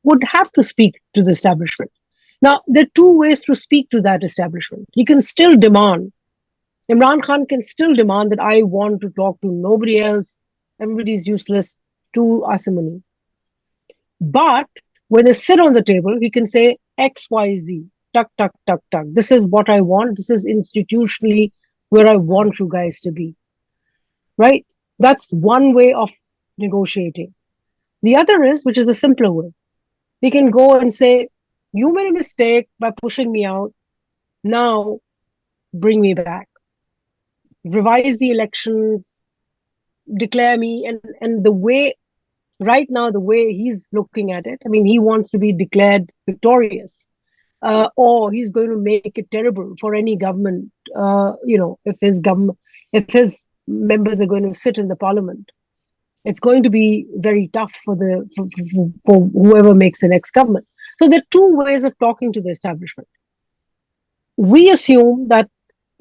would have to speak to the establishment. Now, there are two ways to speak to that establishment. He can still demand, Imran Khan can still demand that I want to talk to nobody else, everybody's useless, to Asim Munir. But when they sit on the table, he can say X, Y, Z, tuck, tuck, tuck, tuck. This is what I want. This is institutionally where I want you guys to be. Right? That's one way of negotiating. The other is, which is a simpler way. He can go and say, you made a mistake by pushing me out. Now, bring me back. Revise the elections, declare me. And the way, right now, the way he's looking at it, I mean, he wants to be declared victorious. Or he's going to make it terrible for any government, if his members are going to sit in the parliament. It's going to be very tough for whoever makes the next government. So there are two ways of talking to the establishment. We assume that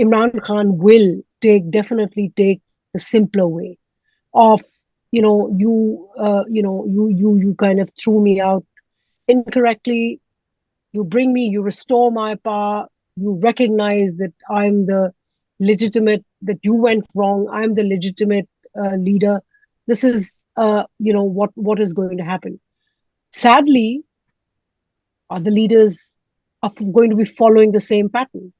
Imran Khan will definitely take the simpler way of, you kind of threw me out incorrectly. You bring me, you restore my power. You recognize that I'm the legitimate, that you went wrong. I'm the legitimate leader. This is, what is going to happen. Sadly, other leaders are going to be following the same pattern.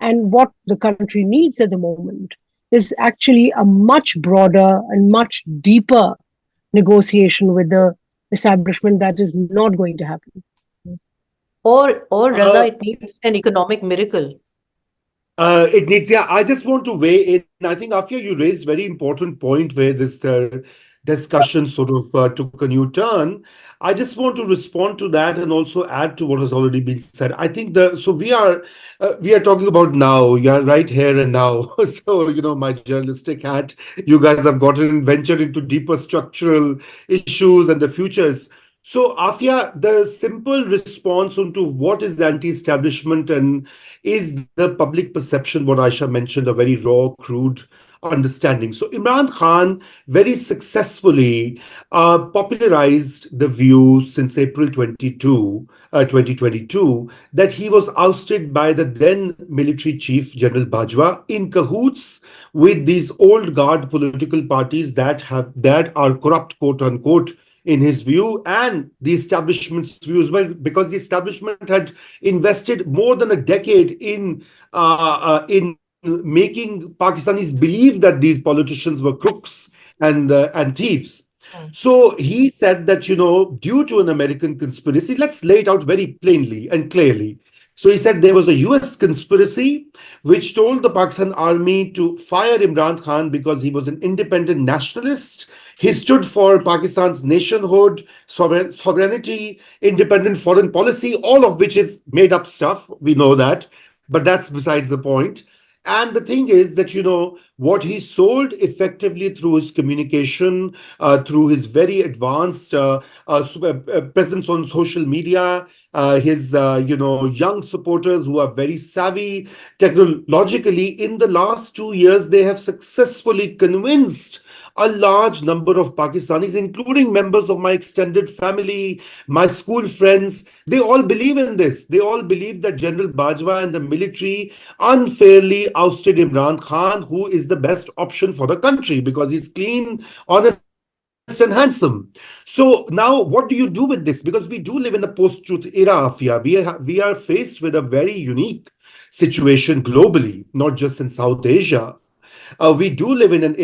And what the country needs at the moment is actually a much broader and much deeper negotiation with the establishment that is not going to happen. Or Raza, it needs an economic miracle. I just want to weigh in. I think, Afia, you raised very important point where this discussion sort of took a new turn. I just want to respond to that and also add to what has already been said. I think we are talking about now, yeah, right here and now. So my journalistic hat, you guys have gotten ventured into deeper structural issues and the futures. So, Afia, the simple response onto what is anti-establishment and is the public perception, what Aisha mentioned, a very raw, crude understanding. So, Imran Khan very successfully popularized the view since April 2022, that he was ousted by the then military chief, General Bajwa, in cahoots with these old guard political parties that are corrupt, quote unquote, in his view, and the establishment's view as well, because the establishment had invested more than a decade in making Pakistanis believe that these politicians were crooks and thieves. So he said that, due to an American conspiracy, let's lay it out very plainly and clearly. So he said there was a US conspiracy which told the Pakistan army to fire Imran Khan because he was an independent nationalist. He stood for Pakistan's nationhood, sovereignty, independent foreign policy, all of which is made up stuff. We know that, but that's besides the point. And the thing is that, what he sold effectively through his communication, through his very advanced presence on social media, his, young supporters who are very savvy technologically, in the last 2 years, they have successfully convinced a large number of Pakistanis, including members of my extended family, my school friends. They all believe in this. They all believe that General Bajwa and the military unfairly ousted Imran Khan, who is the best option for the country because he's clean, honest, and handsome. So now what do you do with this? Because we do live in a post-truth era, Afia. We are faced with a very unique situation globally, not just in South Asia. We do live in an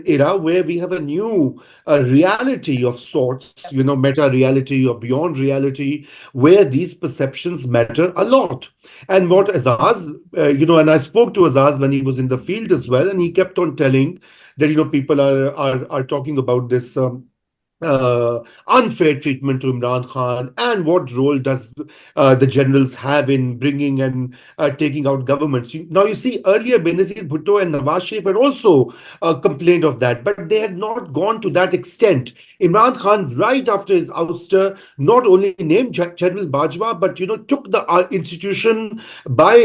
era where we have a new reality of sorts, meta reality or beyond reality, where these perceptions matter a lot. And what Azaz, and I spoke to Azaz when he was in the field as well, and he kept on telling that people are talking about this. Unfair treatment to Imran Khan, and what role does the generals have in bringing and taking out governments. Now, you see, earlier Benazir Bhutto and Nawaz Sharif had also complained of that, but they had not gone to that extent. Imran Khan, right after his ouster, not only named General Bajwa, but took the institution by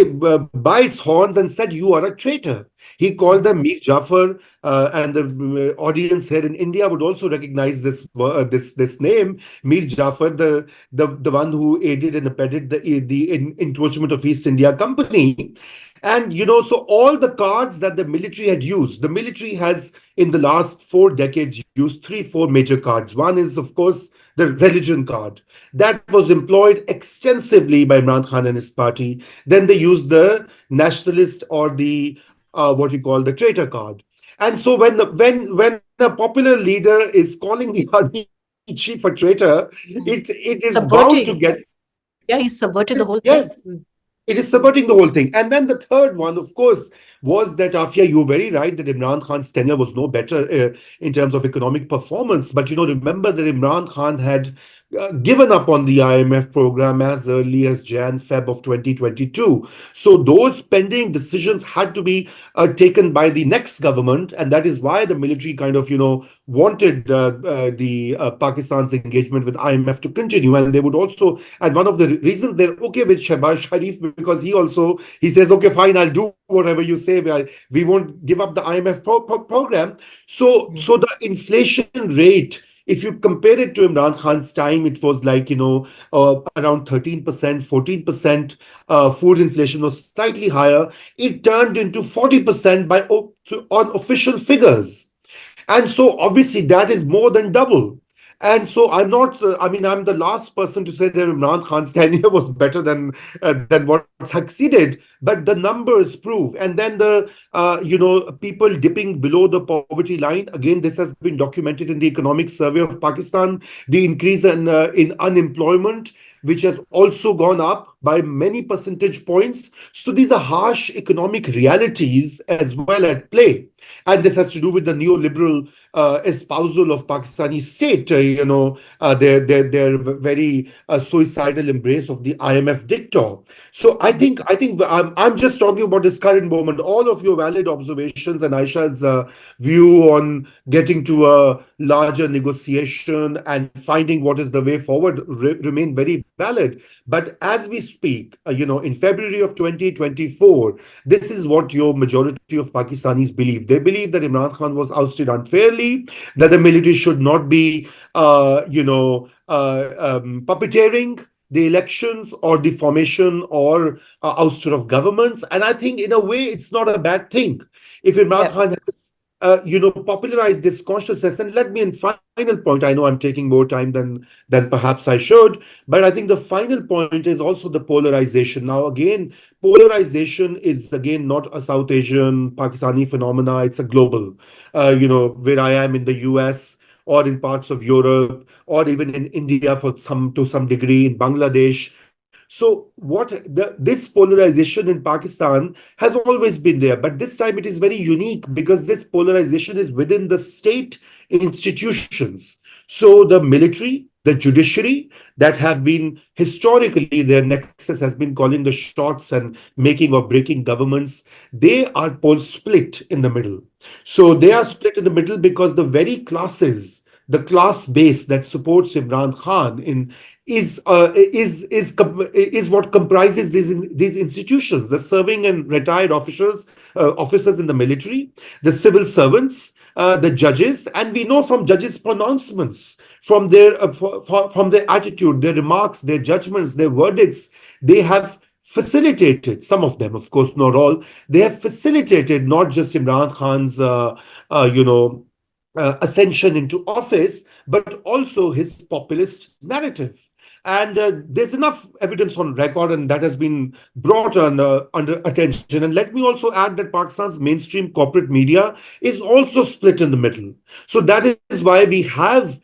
its horns and said, "You are a traitor." He called them Mir Jafar, and the audience here in India would also recognize this name, Mir Jafar, the one who aided and abetted the encroachment of East India Company. And so all the cards that the military had used, the military has in the last 4 decades used 3-4 major cards. One is, of course, the religion card that was employed extensively by Imran Khan and his party. Then they used the nationalist or the what we call the traitor card. And so when the popular leader is calling the army chief a traitor, it is bound to get. Yeah, he subverted the whole Yes. thing. It is subverting the whole thing. And then the third one, of course, was that, Afia, you were very right that Imran Khan's tenure was no better in terms of economic performance. But, remember that Imran Khan had given up on the IMF program as early as Feb of 2022. So those pending decisions had to be taken by the next government. And that is why the military kind of, wanted Pakistan's engagement with IMF to continue. And they would also, and one of the reasons they're okay with Shehbaz Sharif, because he says, okay, fine, I'll do whatever you say. We won't give up the IMF program. So the inflation rate, if you compare it to Imran Khan's time, it was like, around 13%, 14%. Food inflation was slightly higher. It turned into 40% on official figures. And so obviously that is more than double. And so I'm not, I'm the last person to say that Imran Khan's tenure was better than what succeeded, but the numbers prove. And then people dipping below the poverty line. Again, this has been documented in the Economic Survey of Pakistan, the increase in unemployment, which has also gone up by many percentage points. So these are harsh economic realities as well at play. And this has to do with the neoliberal espousal of Pakistani state, their very suicidal embrace of the IMF dictator. So I think I'm just talking about this current moment. All of your valid observations and Aisha's view on getting to a larger negotiation and finding what is the way forward remain very valid. But as we speak, in February of 2024, this is what your majority of Pakistanis believe. They believe that Imran Khan was ousted unfairly, that the military should not be, puppeteering the elections or the formation or ouster of governments. And I think in a way, it's not a bad thing. If Imran Khan has popularized this consciousness, and let me in final point, I know I'm taking more time than perhaps I should, but I think the final point is also the polarization. Now, again, polarization is again not a South Asian Pakistani phenomena. It's a global. Where I am in the US or in parts of Europe or even in India to some degree, in Bangladesh. So this polarization in Pakistan has always been there, but this time it is very unique because this polarization is within the state institutions. So the military, the judiciary, that have been historically their nexus has been calling the shots and making or breaking governments. They are split in the middle. So they are split in the middle because the very classes, the class base that supports Imran Khan is what comprises these institutions: the serving and retired officers in the military, the civil servants, the judges, and we know from judges' pronouncements, from their attitude, their remarks, their judgments, their verdicts, they have facilitated, some of them, of course, not all, they have facilitated not just Imran Khan's, ascension into office, but also his populist narrative. And there's enough evidence on record, and that has been brought under attention. And let me also add that Pakistan's mainstream corporate media is also split in the middle. So that is why we have,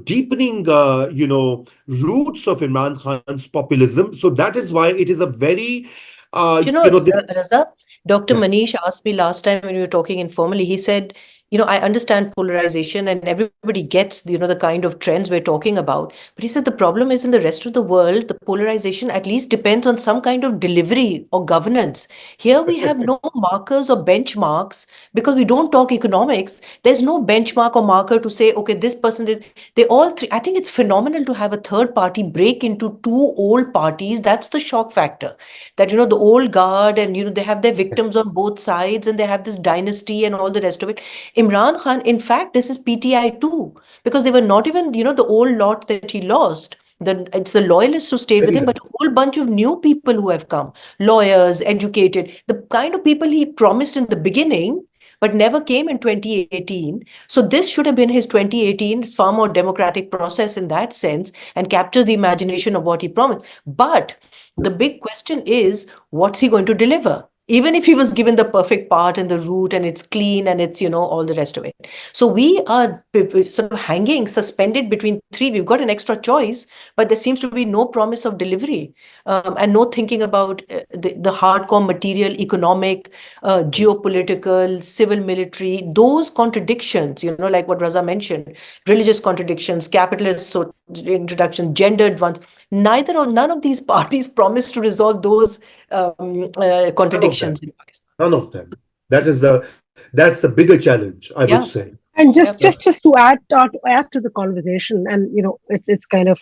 deepening, roots of Imran Khan's populism. So that is why it is a very, Raza, Dr. Yeah. Manish asked me last time when we were talking informally, he said, I understand polarization and everybody gets, the kind of trends we're talking about. But he said the problem is in the rest of the world, the polarization at least depends on some kind of delivery or governance. Here we have no markers or benchmarks because we don't talk economics. There's no benchmark or marker to say, okay, this person did. They all three. I think it's phenomenal to have a third party break into two old parties. That's the shock factor. That, the old guard and, they have their victims on both sides and they have this dynasty and all the rest of it. Imran Khan, in fact, this is PTI too, because they were not even, the old lot that he lost. It's the loyalists who stayed with him, but a whole bunch of new people who have come, lawyers, educated, the kind of people he promised in the beginning, but never came in 2018. So this should have been his 2018 far more democratic process in that sense and captures the imagination of what he promised. But the big question is, what's he going to deliver? Even if he was given the perfect part and the route and it's clean and it's, all the rest of it. So we are sort of hanging, suspended between three. We've got an extra choice, but there seems to be no promise of delivery and no thinking about the hardcore material, economic, geopolitical, civil, military, those contradictions, like what Raza mentioned, religious contradictions, capitalist introduction, gendered ones. None of these parties promise to resolve those contradictions in Pakistan. None of them. That's the bigger challenge, I would say. And just to add to the conversation, and it's kind of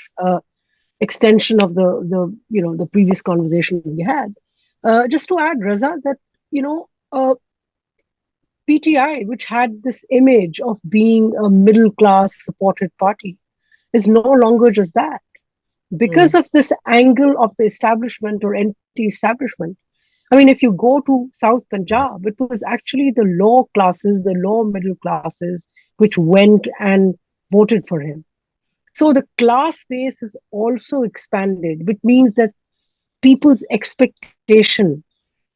extension of the previous conversation we had. Just to add, Raza, that PTI, which had this image of being a middle class supported party, is no longer just that. Because of this angle of the establishment or anti-establishment. I mean, if you go to South Punjab, it was actually the lower classes, the lower middle classes, which went and voted for him. So the class base is also expanded, which means that people's expectation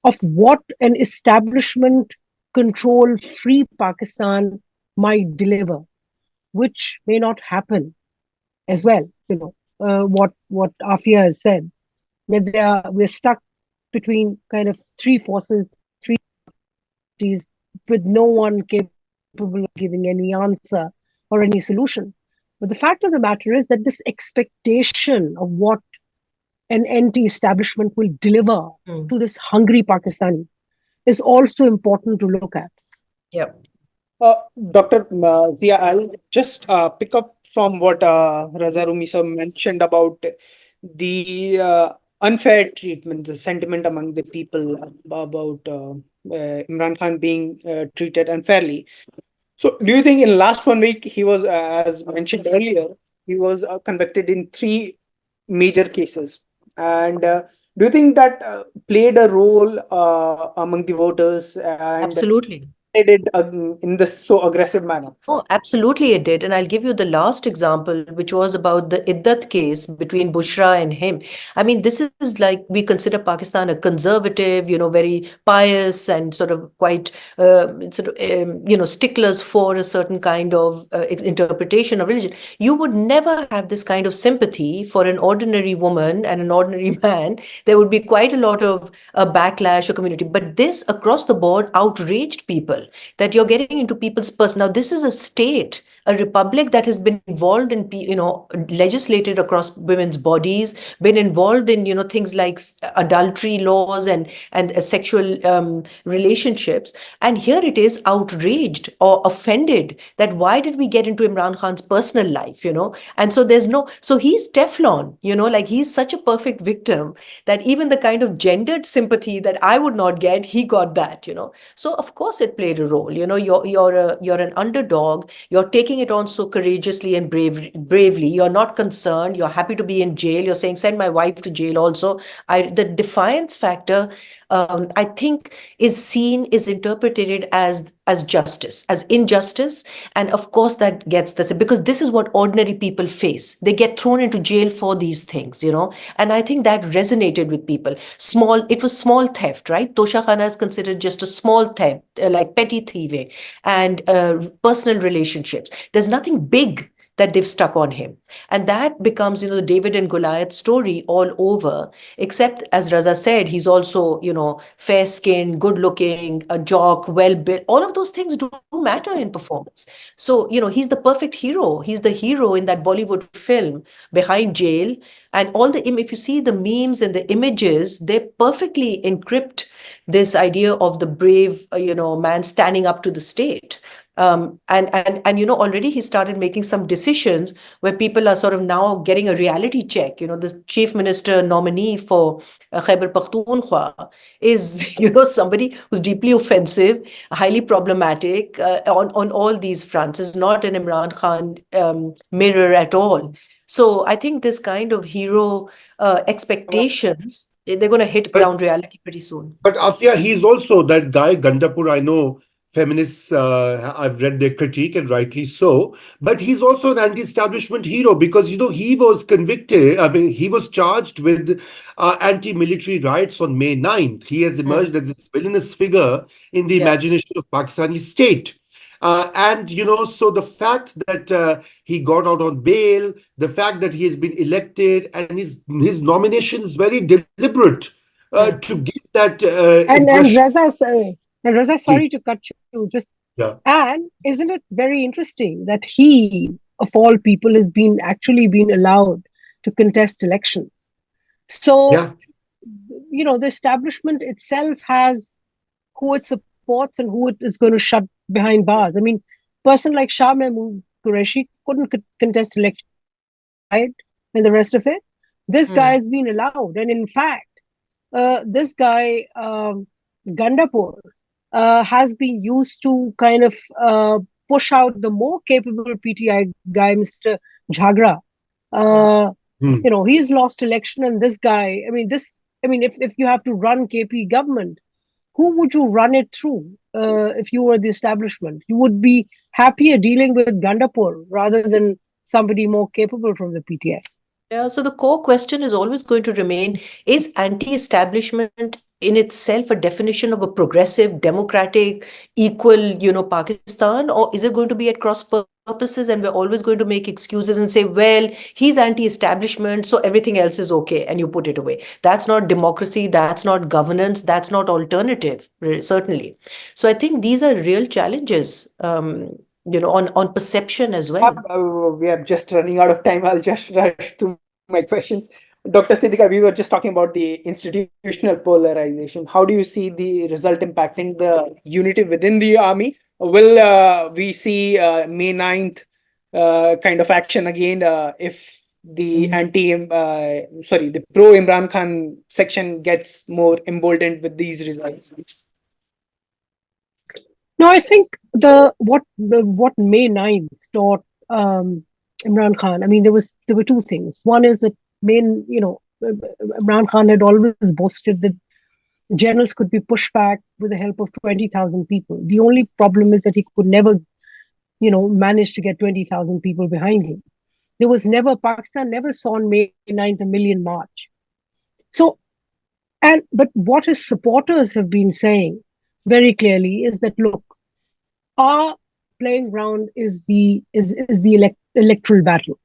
of what an establishment control free Pakistan might deliver, which may not happen as well, what AFIYA has said. that we're stuck between kind of three forces, three parties, with no one capable of giving any answer or any solution. But the fact of the matter is that this expectation of what an anti-establishment will deliver to this hungry Pakistani is also important to look at. Yep. Dr. Zia, I'll just pick up from what Raza Rumi sir mentioned about the unfair treatment, the sentiment among the people about Imran Khan being treated unfairly. So, do you think in last 1 week he was, as mentioned earlier, he was convicted in three major cases, and do you think that played a role among the voters and Absolutely. they did in this so aggressive manner? Oh, absolutely it did. And I'll give you the last example, which was about the Iddat case between Bushra and him. I mean, this is like we consider Pakistan a conservative, very pious and sort of quite, sticklers for a certain kind of interpretation of religion. You would never have this kind of sympathy for an ordinary woman and an ordinary man. There would be quite a lot of backlash or community. But this across the board outraged people, that you're getting into people's personal. Now, this is a state, a republic that has been involved in, legislated across women's bodies, been involved in, things like adultery laws and sexual relationships. And here it is outraged or offended that why did we get into Imran Khan's personal life, And so so he's Teflon, like he's such a perfect victim that even the kind of gendered sympathy that I would not get, he got that, So of course it played a role. You're an underdog. You're taking it on so courageously and bravely. You're not concerned. You're happy to be in jail. You're saying, send my wife to jail also. The defiance factor, I think, is interpreted as justice, as injustice. And of course that gets this, because this is what ordinary people face. They get thrown into jail for these things, And I think that resonated with people. It was small theft, right? Tosha Khana is considered just a small theft, like petty thieving and personal relationships. There's nothing big that they've stuck on him. And that becomes, the David and Goliath story all over, except, as Raza said, he's also, fair-skinned, good-looking, a jock, well-built. All of those things do matter in performance. So, he's the perfect hero. He's the hero in that Bollywood film behind jail. And if you see the memes and the images, they perfectly encrypt this idea of the brave, man standing up to the state. And already he started making some decisions where people are sort of now getting a reality check. The chief minister nominee for Khyber Pakhtunkhwa is, somebody who's deeply offensive, highly problematic on all these fronts. Is not an Imran Khan mirror at all. So I think this kind of hero expectations, they're going to hit ground reality pretty soon. But AFIYA, he's also that guy, Gandapur. I know feminists, I've read their critique, and rightly so. But he's also an anti-establishment hero because, he was convicted. I mean, he was charged with anti-military riots on May 9th. He has emerged as this villainous figure in the imagination of Pakistani state. So the fact that he got out on bail, the fact that he has been elected, and his nomination is very deliberate to give that impression. And Raza, sorry to cut you. And isn't it very interesting that he, of all people, has actually been allowed to contest elections? So, the establishment itself has who it supports and who it is going to shut behind bars. I mean, a person like Shah Mahmood Qureshi couldn't contest elections, right? And the rest of it. This guy has been allowed. And in fact, this guy, Gandapur, has been used to kind of push out the more capable PTI guy, Mr. Jhagra. He's lost election, and this guy, if you have to run KP government, who would you run it through if you were the establishment? You would be happier dealing with Gandapur rather than somebody more capable from the PTI. Yeah, so the core question is always going to remain, is anti-establishment in itself a definition of a progressive, democratic, equal, Pakistan, or is it going to be at cross purposes and we're always going to make excuses and say, well, he's anti-establishment, so everything else is okay, and you put it away? That's not democracy, that's not governance, that's not alternative, certainly. So I think these are real challenges, on perception as well. We are just running out of time. I'll just rush to my questions. Dr. SIDDIQA, we were just talking about the institutional polarization. How do you see the result impacting the unity within the army? Will we see May 9th kind of action again if the the pro Imran Khan section gets more emboldened with these results? No, I think what May 9th taught Imran Khan. I mean, there were two things. One is that Imran Khan had always boasted that generals could be pushed back with the help of 20,000 people. The only problem is that he could never, manage to get 20,000 people behind him. Pakistan never saw on May 9th a million march. So, but what his supporters have been saying very clearly is that, look, our playing ground is the electoral battle.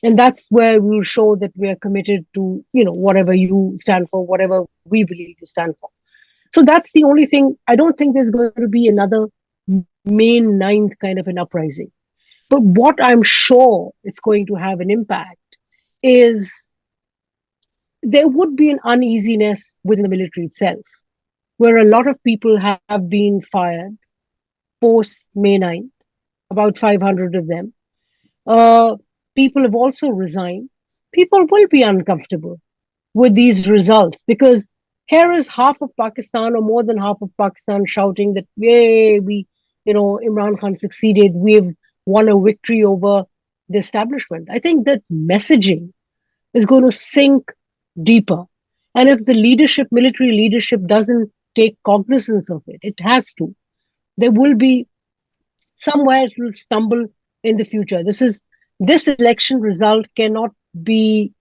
And that's where we'll show that we are committed to, whatever you stand for, whatever we believe you stand for. So that's the only thing. I don't think there's going to be another May 9th kind of an uprising. But what I'm sure it's going to have an impact is there would be an uneasiness within the military itself, where a lot of people have been fired post May 9th, about 500 of them. People have also resigned. People will be uncomfortable with these results because here is half of Pakistan or more than half of Pakistan shouting that, yay, Imran Khan succeeded. We've won a victory over the establishment. I think that messaging is going to sink deeper. And if the military leadership doesn't take cognizance of it, it has to. There will be somewhere it will stumble in the future. This election result cannot be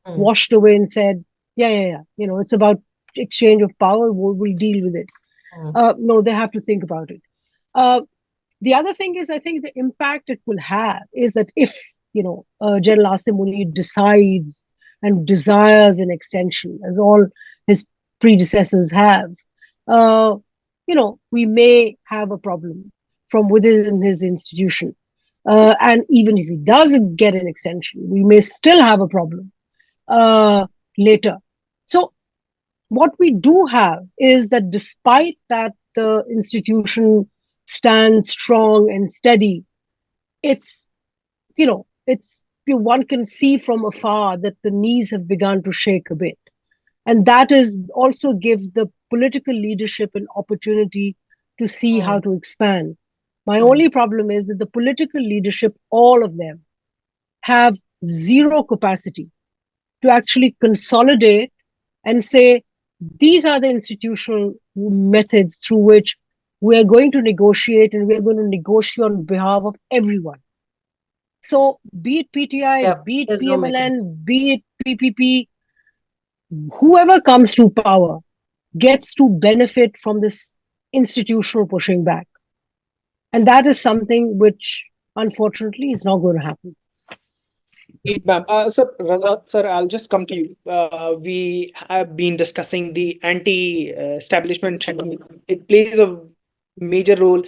washed away and said, yeah. It's about exchange of power. We'll deal with it. No, they have to think about it. The other thing is, I think the impact it will have is that if, General Asim Munir decides and desires an extension, as all his predecessors have, we may have a problem from within his institution. And even if he doesn't get an extension, we may still have a problem later. So what we do have is that despite that the institution stands strong and steady, one can see from afar that the knees have begun to shake a bit. And that also gives the political leadership an opportunity to see how to expand. My only problem is that the political leadership, all of them, have zero capacity to actually consolidate and say, these are the institutional methods through which we are going to negotiate, and we are going to negotiate on behalf of everyone. So be it PTI, be it PMLN, be it PPP, whoever comes to power gets to benefit from this institutional pushing back. And that is something which, unfortunately, is not going to happen. Ma'am. Raza, sir, I'll just come to you. We have been discussing the anti-establishment sentiment. It plays a major role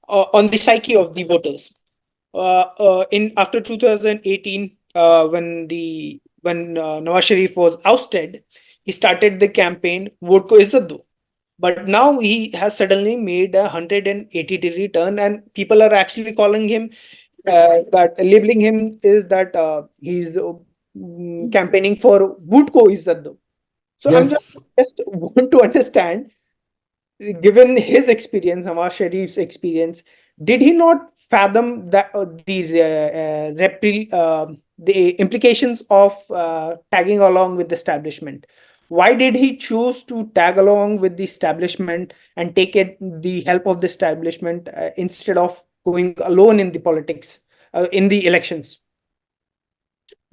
on the psyche of the voters. After 2018, when Nawaz Sharif was ousted, he started the campaign "Vote Ko Izzat Do." But now he has suddenly made a 180-degree turn, and people are actually calling him labeling him is that he's campaigning for "Vote Ko Izzat Do." So I'm just want to understand, given his experience, Nawaz Sharif's experience, did he not fathom that the implications of tagging along with the establishment? Why did he choose to tag along with the establishment and take the help of the establishment instead of going alone in the politics, in the elections?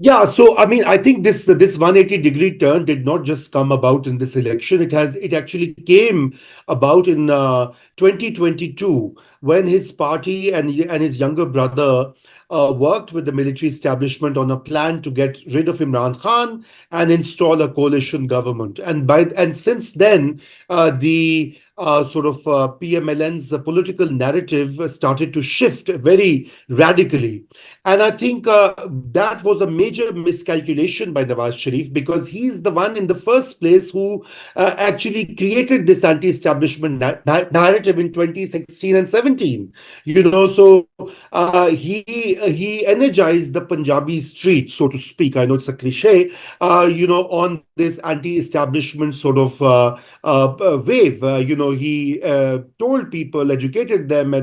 Yeah, so I mean, I think this 180-degree turn did not just come about in this election. It actually came about in 2022 when his party and his younger brother worked with the military establishment on a plan to get rid of Imran Khan and install a coalition government. And since then, the sort of PMLN's political narrative started to shift very radically. And I think that was a major miscalculation by Nawaz Sharif, because he's the one in the first place who actually created this anti-establishment narrative in 2016 and 17. So he energized the Punjabi street, so to speak. I know it's a cliche, on this anti-establishment sort of wave. He told people, educated them,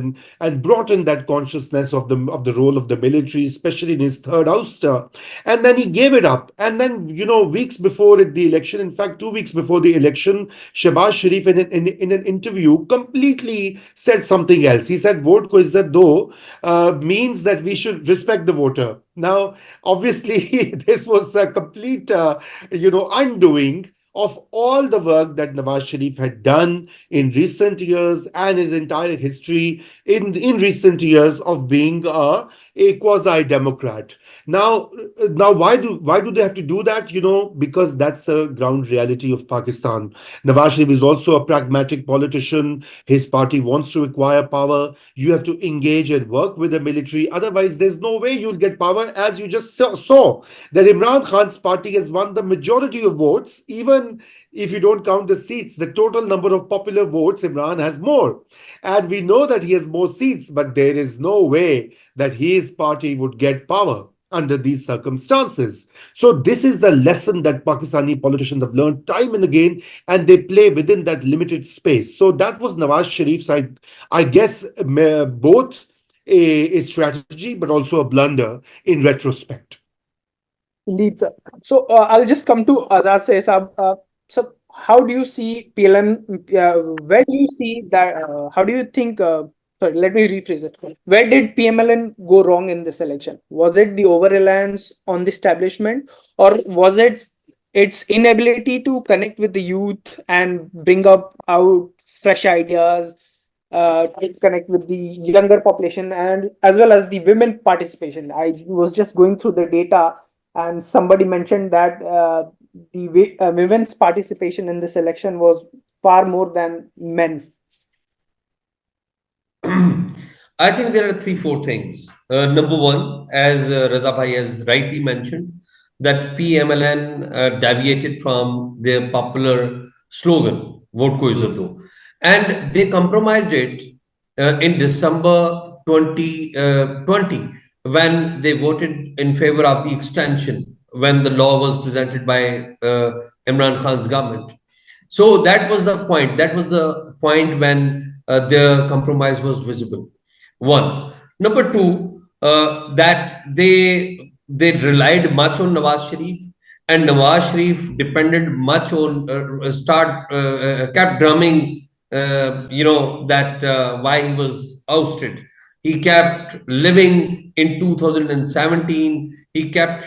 and brought in that consciousness of the role of the military, especially in his third ouster. And then he gave it up. And then, weeks before the election, in fact, 2 weeks before the election, Shehbaz Sharif in an interview completely said something else. He said, "Vote ko izzat do" means that we should respect the voter. Now, obviously, this was a complete, undoing of all the work that Nawaz Sharif had done in recent years and his entire history in recent years of being a quasi-democrat. Now, why do they have to do that? Because that's the ground reality of Pakistan. Nawaz Sharif is also a pragmatic politician. His party wants to acquire power. You have to engage and work with the military. Otherwise, there's no way you'll get power. As you just saw that Imran Khan's party has won the majority of votes, even if you don't count the seats. The total number of popular votes, Imran has more. And we know that he has more seats, but there is no way that his party would get power under these circumstances. So this is the lesson that Pakistani politicians have learned time and again, and they play within that limited space. So that was Nawaz Sharif's, I guess, both a strategy, but also a blunder in retrospect. Indeed, sir. So I'll just come to Azad say, sir. So how do you see PLM? Where do you see that? How do you think? Sorry, let me rephrase it. Where did PMLN go wrong in this election? Was it the over reliance on the establishment, or was it its inability to connect with the youth and bring up out fresh ideas, to connect with the younger population, and as well as the women participation? I was just going through the data, and somebody mentioned that the women's participation in this election was far more than men. I think there are three, four things. Number one, as Raza Bhai has rightly mentioned, that PMLN deviated from their popular slogan, Vote Ko Izzat Do. And they compromised it in December 2020 when they voted in favor of the extension, when the law was presented by Imran Khan's government. So that was the point. That was the point when the compromise was visible. One. Number two, that they relied much on Nawaz Sharif, and Nawaz Sharif depended much on kept drumming, that why he was ousted. He kept living in 2017. He kept,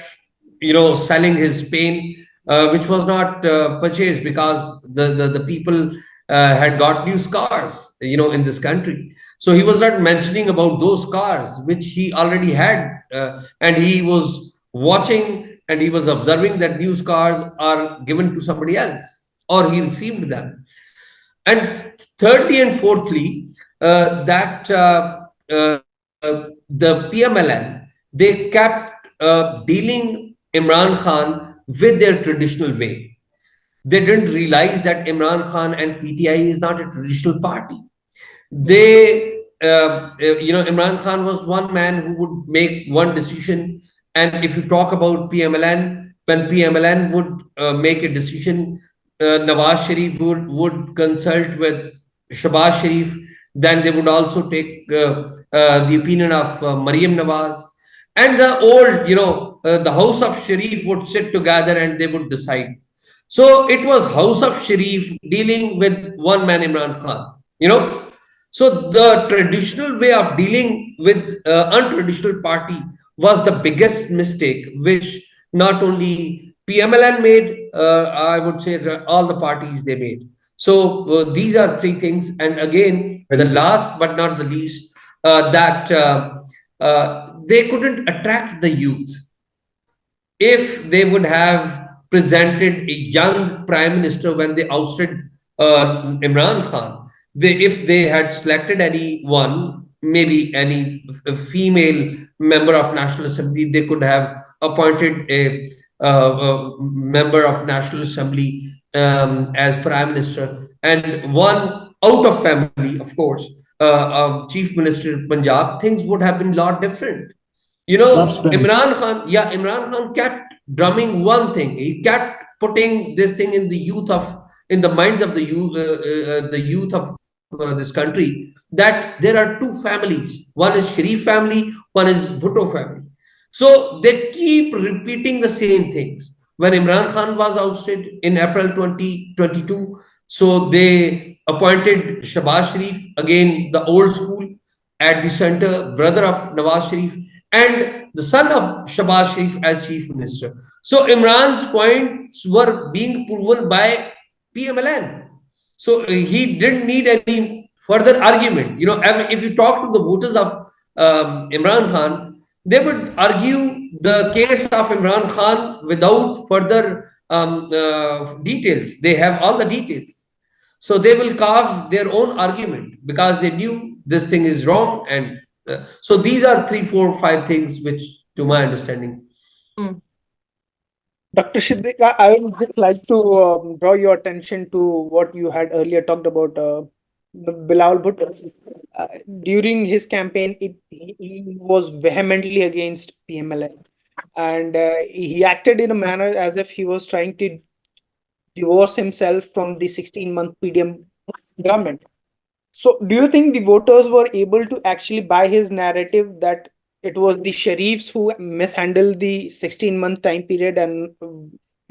selling his pain, which was not purchased because the people had got new cars, in this country. So he was not mentioning about those cars which he already had, and he was watching and he was observing that new cars are given to somebody else or he received them. And thirdly and fourthly, that the PMLN, they kept dealing Imran Khan with their traditional way. They didn't realize that Imran Khan and PTI is not a traditional party. Imran Khan was one man who would make one decision. And if you talk about PMLN, when PMLN would make a decision, Nawaz Sharif would consult with Shehbaz Sharif. Then they would also take the opinion of Maryam Nawaz. And the old, the House of Sharif would sit together and they would decide. So it was House of Sharif dealing with one man, Imran Khan. So the traditional way of dealing with untraditional party was the biggest mistake which not only PMLN made, I would say that all the parties they made. So these are three things. And again, the Very good. last but not the least, that they couldn't attract the youth. If they would have presented a young prime minister when they ousted Imran Khan, if they had selected anyone, maybe any female member of National Assembly, they could have appointed a member of National Assembly as prime minister, and one out of family, of course, chief minister of Punjab. Things would have been a lot different. You Stop know, spamming. Imran Khan kept drumming one thing. He kept putting this thing in the minds of the youth of this country, that there are two families. One is Sharif family, one is Bhutto family. So they keep repeating the same things. When Imran Khan was ousted in April 2022, so they appointed Shahbaz Sharif, again the old school, at the center, brother of Nawaz Sharif, and the son of Shahbaz Sharif as chief minister. So Imran's points were being proven by PMLN. So he didn't need any further argument. You know, if you talk to the voters of Imran Khan, they would argue the case of Imran Khan without further details. They have all the details. So they will carve their own argument because they knew this thing is wrong. And so these are 3, 4, 5 things which, to my understanding. Dr. SIDDIQA, I would just like to draw your attention to what you had earlier talked about the Bilal Bhutto. During his campaign, he was vehemently against PMLN, and he acted in a manner as if he was trying to divorce himself from the 16-month PDM government. So, do you think the voters were able to actually buy his narrative that it was the Sharifs who mishandled the 16-month time period and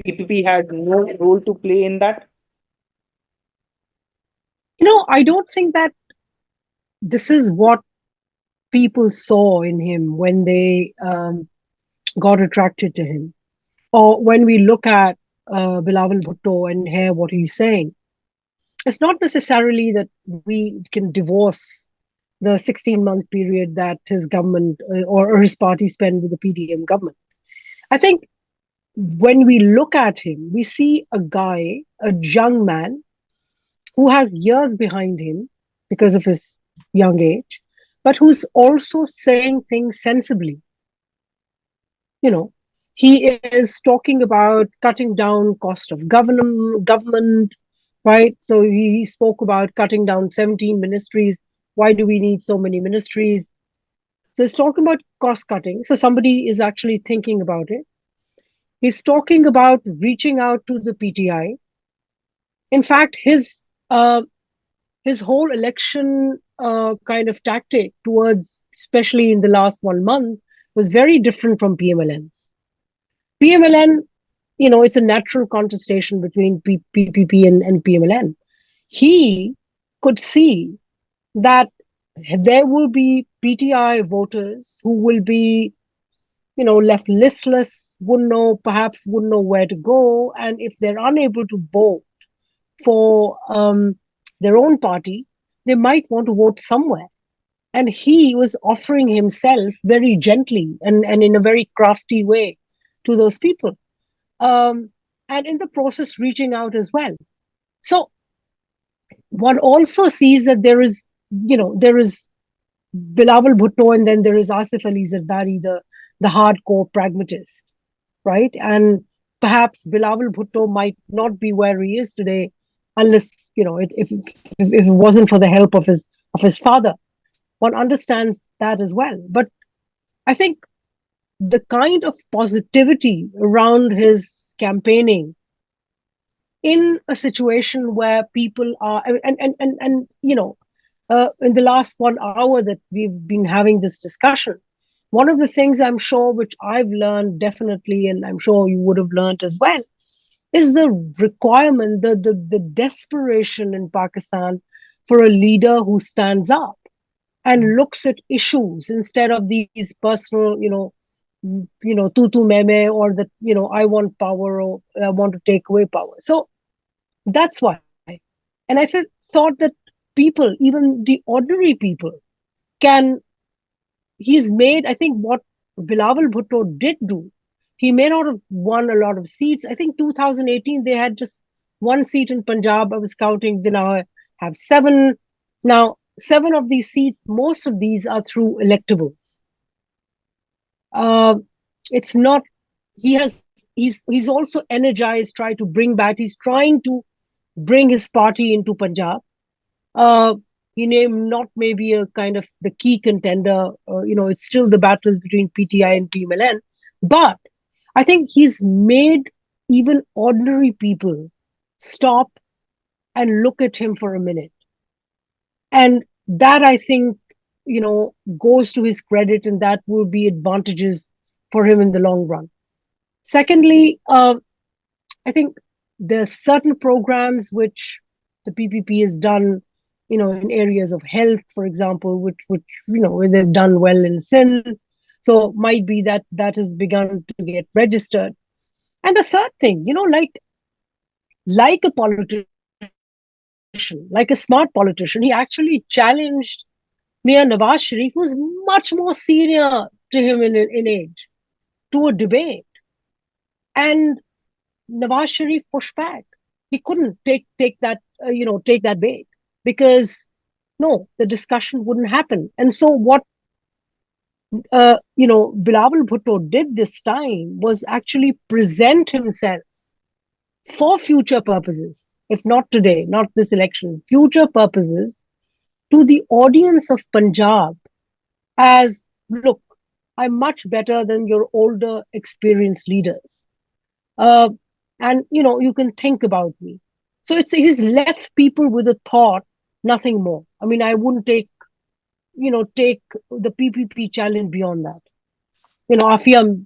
PPP had no role to play in that? You know, I don't think that this is what people saw in him when they got attracted to him. Or when we look at Bilal Bhutto and hear what he's saying, it's not necessarily that we can divorce the 16-month period that his government or his party spent with the PDM government. I think when we look at him, we see a guy, a young man, who has years behind him because of his young age, but who's also saying things sensibly. You know, he is talking about cutting down cost of government, right? So he spoke about cutting down 17 ministries. Why do we need so many ministries? So he's talking about cost cutting. So somebody is actually thinking about it. He's talking about reaching out to the PTI. In fact, his whole election kind of tactic towards, especially in the last 1 month, was very different from PMLN's. PMLN, you know, it's a natural contestation between PPP and PMLN. He could see that there will be PTI voters who will be, you know, left listless, perhaps wouldn't know where to go. And if they're unable to vote for their own party, they might want to vote somewhere. And he was offering himself very gently and in a very crafty way to those people. And in the process, reaching out as well. So one also sees that there is Bilal Bhutto, and then there is Asif Ali Zardari, the hardcore pragmatist, right? And perhaps Bilal Bhutto might not be where he is today unless, you know, if it wasn't for the help of his father. One understands that as well. But I think the kind of positivity around his campaigning in a situation where people are, and you know, in the last 1 hour that we've been having this discussion, one of the things I'm sure which I've learned definitely, and I'm sure you would have learned as well, is the requirement, the desperation in Pakistan for a leader who stands up and looks at issues instead of these personal, you know, tu tu me, or that, I want power, or I want to take away power. So that's why. And I thought that people, even the ordinary people, can, he's made, I think what Bilawal Bhutto did do, he may not have won a lot of seats. I think 2018, they had just one seat in Punjab. I was counting, they now have seven. Now, seven of these seats, most of these are through electables. It's not, he's also energized, try to bring back, he's trying to bring his party into Punjab. Uh, he named not maybe a kind of the key contender. It's still the battles between PTI and PMLN, but I think he's made even ordinary people stop and look at him for a minute, and that, I think, goes to his credit, and that will be advantages for him in the long run. Secondly, I think there's certain programs which the PPP has done, in areas of health, for example, which where they've done well in Sindh. So might be that that has begun to get registered. And the third thing, like a politician, like a smart politician, he actually challenged Mia Nawaz Sharif, who's much more senior to him in age, to a debate. And Nawaz Sharif pushed back. He couldn't take that bait, because no, the discussion wouldn't happen. And so what Bilawal Bhutto did this time was actually present himself for future purposes, if not today, not this election, future purposes, to the audience of Punjab as, look, I'm much better than your older, experienced leaders. Uh, and you can think about me. So he's left people with a thought, nothing more. I mean, I wouldn't take the PPP challenge beyond that. AFIYA,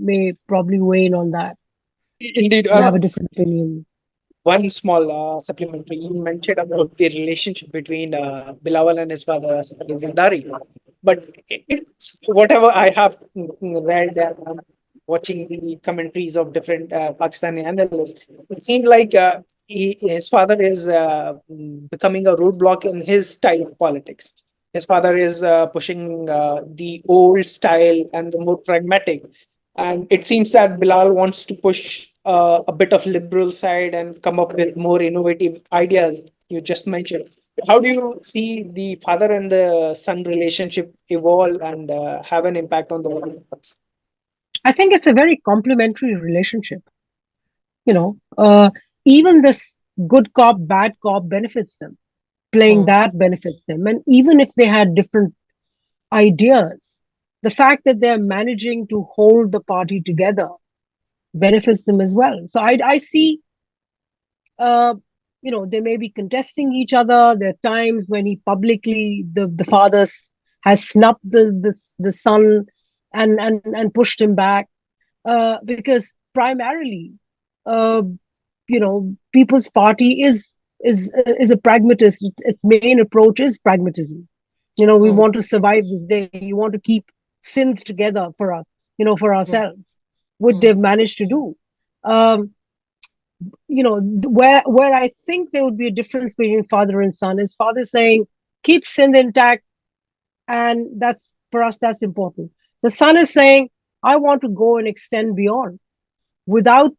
may probably weigh in on that Indeed. and have a different opinion. One small supplementary. You mentioned about the relationship between Bilawal and his father, Zardari. But it's whatever I have read and watching the commentaries of different Pakistani analysts, it seemed like his father is becoming a roadblock in his style of politics. His father is pushing the old style and the more pragmatic. And it seems that Bilal wants to push a bit of liberal side and come up with more innovative ideas you just mentioned. How do you see the father and the son relationship evolve and have an impact on the world? I think it's a very complementary relationship. You know, even this good cop, bad cop benefits them. Playing that benefits them. And even if they had different ideas, the fact that they're managing to hold the party together benefits them as well. So I see, they may be contesting each other. There are times when he publicly, the father has snubbed the son and pushed him back, because primarily, uh, People's Party is a pragmatist. Its main approach is pragmatism. We want to survive this day. You want to keep Sindh together for us, for ourselves, which they've managed to do. Where I think there would be a difference between father and son is father saying, keep Sindh intact, and that's, for us, that's important. The son is saying, I want to go and extend beyond without,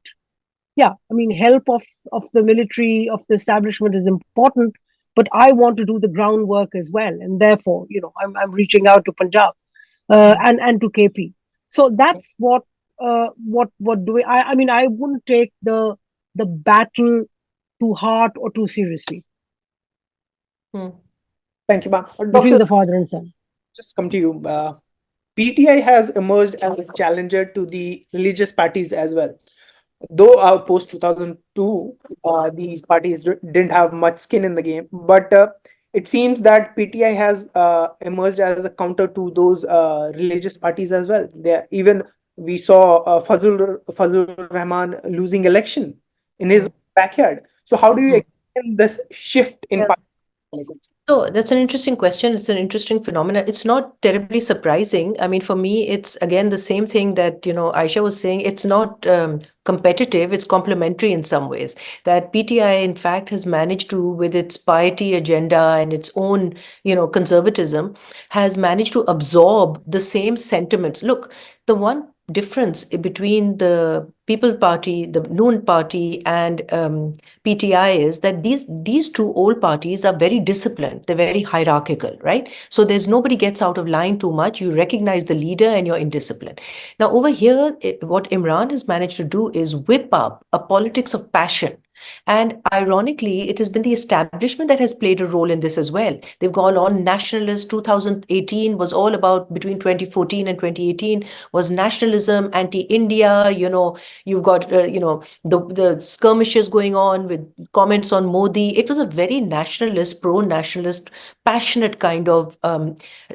help of the military, of the establishment is important, but I want to do the groundwork as well. And therefore, I'm reaching out to Punjab and to KP. So that's what do we, I wouldn't take the battle too hard or too seriously. Thank you, ma'am. Between the father and son. Just come to you. PTI has emerged as a challenger to the religious parties as well. Though post 2002, these parties didn't have much skin in the game, but it seems that PTI has emerged as a counter to those religious parties as well. Even we saw Fazlur Rahman losing election in his backyard. So how do you explain this shift in politics? So that's an interesting question. It's an interesting phenomenon. It's not terribly surprising. I mean, for me, it's again the same thing that, Aisha was saying. It's not competitive, it's complementary in some ways. That PTI, in fact, has managed to, with its piety agenda and its own, conservatism, has managed to absorb the same sentiments. Look, the one difference between the People Party, the Noon Party, and PTI is that these two old parties are very disciplined. They're very hierarchical, right? So there's nobody gets out of line too much. You recognize the leader and you're in discipline. Now, over here, what Imran has managed to do is whip up a politics of passion. And ironically, it has been the establishment that has played a role in this as well. They've gone on nationalist. 2018 was all about, between 2014 and 2018, was nationalism, anti-India. You've got, the skirmishes going on with comments on Modi. It was a very nationalist, pro-nationalist, passionate kind of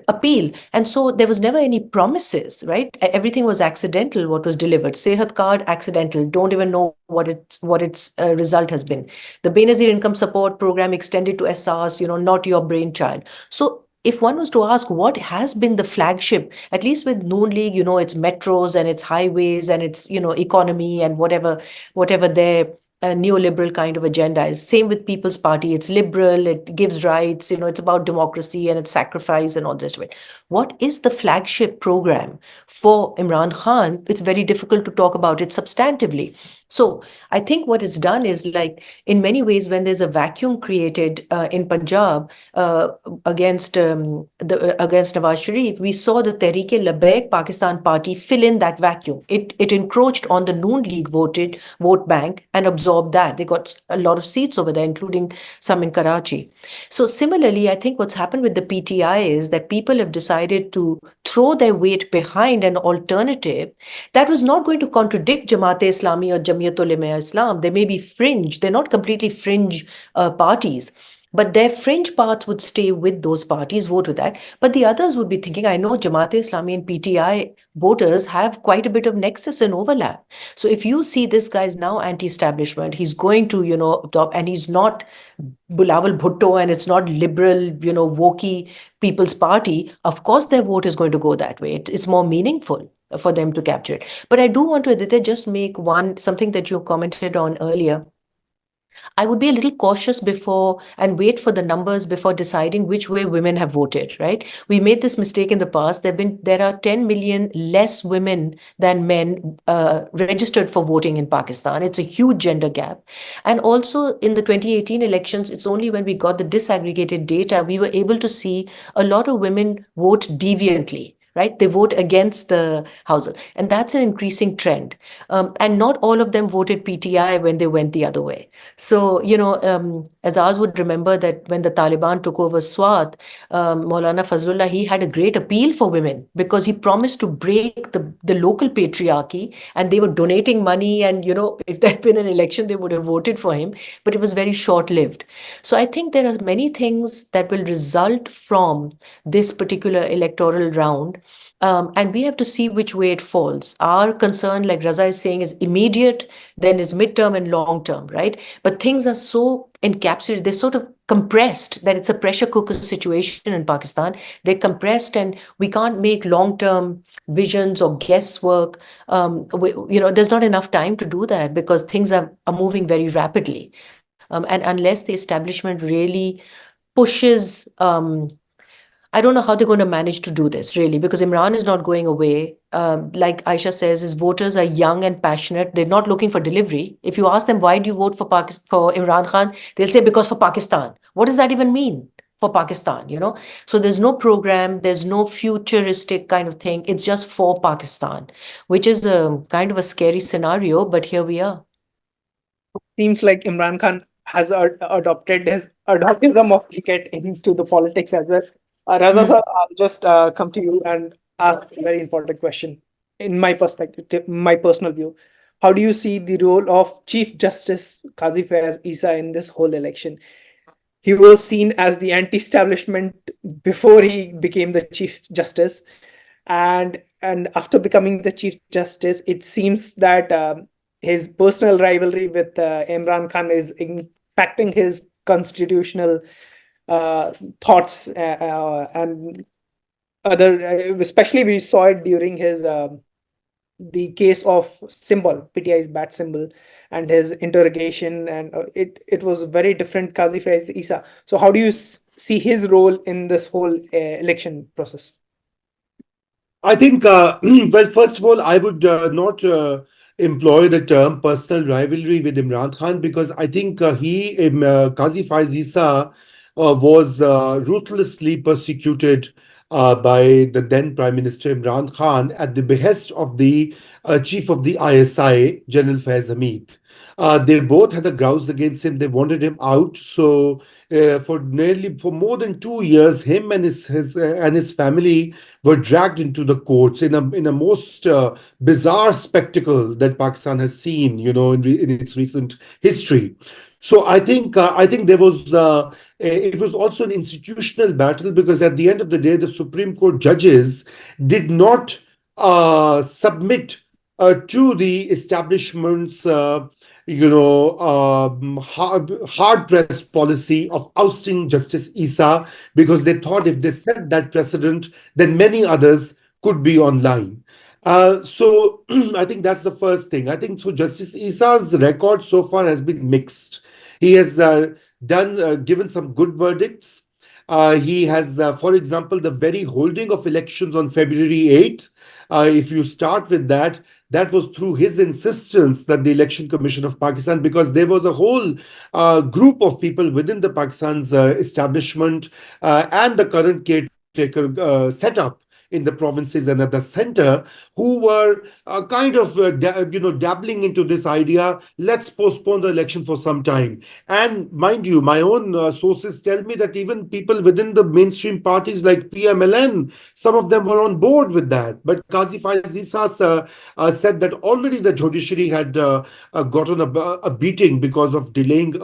appeal. And so there was never any promises, right? Everything was accidental, what was delivered. Sehat card, accidental. Don't even know what its result has been. The Benazir income support program extended to SARS, not your brainchild. So if one was to ask what has been the flagship, at least with Noon League, its metros and its highways and its, economy and whatever their neoliberal kind of agenda is. Same with People's Party. It's liberal, it gives rights, it's about democracy and it's sacrifice and all the rest of it. What is the flagship program for Imran Khan? It's very difficult to talk about it substantively. So I think what it's done is, like, in many ways, when there's a vacuum created in Punjab against Nawaz Sharif, we saw the Tehreek-e-Labbaik Pakistan Party fill in that vacuum. It encroached on the Noon League vote bank and absorbed that. They got a lot of seats over there, including some in Karachi. So similarly, I think what's happened with the PTI is that people have decided to throw their weight behind an alternative that was not going to contradict Jamaat-e-Islami or Jamiyat Ulema-e-Islam. They may be fringe. They're not completely fringe parties. But their fringe parts would stay with those parties, vote with that. But the others would be thinking, I know Jamaat-e-Islami and PTI voters have quite a bit of nexus and overlap. So if you see this guy's now anti-establishment, he's going to, and he's not Bilawal Bhutto and it's not liberal, wokey People's Party, of course their vote is going to go that way. It's more meaningful for them to capture it. But I do want to, Aditya, just make something that you commented on earlier. I would be a little cautious before and wait for the numbers before deciding which way women have voted, right? We made this mistake in the past. There are 10 million less women than men registered for voting in Pakistan. It's a huge gender gap. And also in the 2018 elections, it's only when we got the disaggregated data, we were able to see a lot of women vote deviantly. Right? They vote against the household. And that's an increasing trend. And not all of them voted PTI when they went the other way. So, Azaz would remember that when the Taliban took over Swat, Maulana Fazlullah, he had a great appeal for women because he promised to break the local patriarchy, and they were donating money. And, if there had been an election, they would have voted for him. But it was very short-lived. So I think there are many things that will result from this particular electoral round. And we have to see which way it falls. Our concern, like Raza is saying, is immediate, then is midterm and long term, right? But things are so encapsulated, they're sort of compressed that it's a pressure cooker situation in Pakistan. They're compressed and we can't make long-term visions or guesswork. There's not enough time to do that because things are moving very rapidly. And unless the establishment really pushes I don't know how they're going to manage to do this, really, because Imran is not going away. Like Aisha says, his voters are young and passionate. They're not looking for delivery. If you ask them, why do you vote for Imran Khan? They'll say, because for Pakistan. What does that even mean? For Pakistan, So there's no program, there's no futuristic kind of thing. It's just for Pakistan, which is a kind of a scary scenario, but here we are. Seems like Imran Khan has adopted his adoptism of cricket into the politics as well. Raza, sir, I'll just come to you and ask a very important question. In my perspective, my personal view, how do you see the role of Chief Justice Qazi Faiz Isa in this whole election? He was seen as the anti-establishment before he became the Chief Justice, and after becoming the Chief Justice, it seems that his personal rivalry with Imran Khan is impacting his constitutional thoughts and other, especially we saw it during his the case of symbol, PTI's bat symbol, and his interrogation, and it was very different. Qazi Faiz Isa. So how do you see his role in this whole election process? I think, well, first of all, I would not employ the term personal rivalry with Imran Khan, because I think Qazi Faiz Isa was ruthlessly persecuted by the then Prime Minister Imran Khan at the behest of the chief of the ISI, General Faiz Hamid. They both had a grouse against him. They wanted him out. So for more than 2 years, him and his family were dragged into the courts in a most bizarre spectacle that Pakistan has seen, in its recent history. So I think there was it was also an institutional battle, because at the end of the day, the Supreme Court judges did not submit to the establishment's hard-pressed policy of ousting Justice Isa, because they thought if they set that precedent, then many others could be online. So I think that's the first thing. I think so Justice Isa's record so far has been mixed. He has given some good verdicts. He has, for example, the very holding of elections on February 8th. If you start with that, that was through his insistence that the Election Commission of Pakistan, because there was a whole group of people within the Pakistan's establishment and the current caretaker setup in the provinces and at the center, who were dabbling into this idea, let's postpone the election for some time. And mind you, my own sources tell me that even people within the mainstream parties like PMLN, some of them were on board with that. But Qazi Faiz Isa said that already the judiciary had gotten a beating because of delaying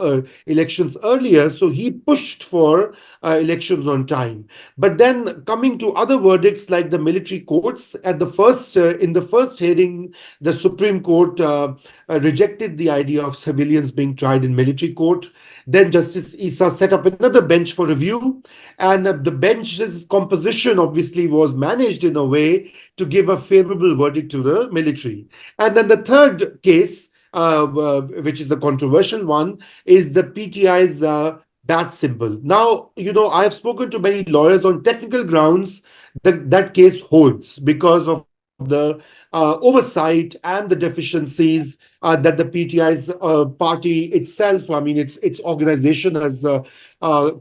elections earlier. So he pushed for elections on time. But then coming to other verdicts like the military courts, at the first in the first hearing, the Supreme Court rejected the idea of civilians being tried in military court. Then Justice Isa set up another bench for review, and the bench's composition obviously was managed in a way to give a favorable verdict to the military. And then the third case, which is the controversial one, is the PTI's bat symbol. Now, I have spoken to many lawyers on technical grounds that that case holds because of the oversight and the deficiencies that the PTI's party itself, I mean, its organization has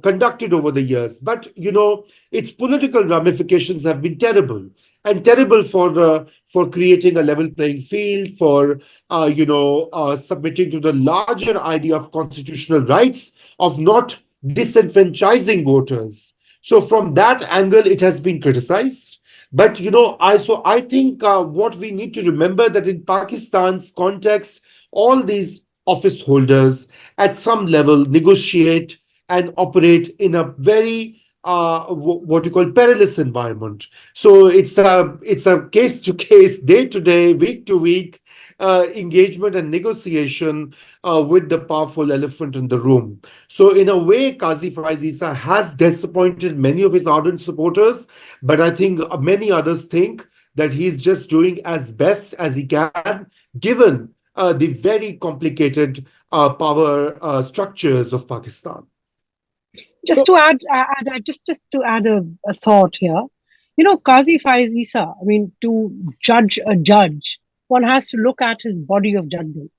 conducted over the years. But, its political ramifications have been terrible. And terrible for creating a level playing field, for submitting to the larger idea of constitutional rights, of not disenfranchising voters. So from that angle, it has been criticized. But I think what we need to remember, that in Pakistan's context, all these office holders at some level negotiate and operate in a very what you call perilous environment. So it's a case to case, day to day, week to week engagement and negotiation with the powerful elephant in the room. So in a way, Qazi Faiz Isa has disappointed many of his ardent supporters, but I think many others think that he's just doing as best as he can, given the very complicated power structures of Pakistan. Just to add a thought here, Qazi Faiz Isa, I mean, to judge a judge, one has to look at his body of judgments.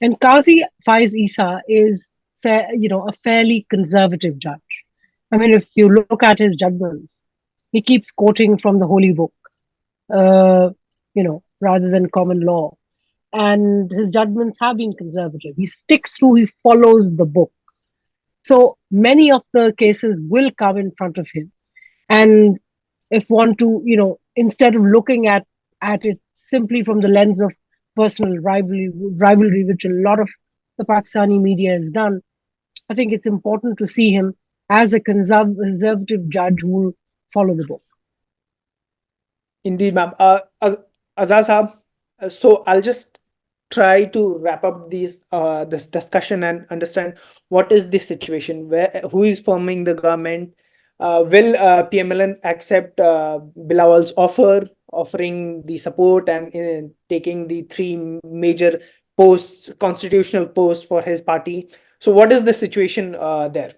And Qazi Faiz Isa is a fairly conservative judge. I mean, if you look at his judgments, he keeps quoting from the Holy Book, rather than common law. And his judgments have been conservative. He sticks to, he follows the book. So many of the cases will come in front of him. And if one to, instead of looking at it simply from the lens of personal rivalry, which a lot of the Pakistani media has done, I think it's important to see him as a conservative judge who will follow the book. Indeed, ma'am. Azaz, so I'll just try to wrap up this discussion and understand what is the situation, who is forming the government. Will PMLN accept Bilawal's offering the support and taking the three major posts, constitutional posts for his party? So what is the situation there?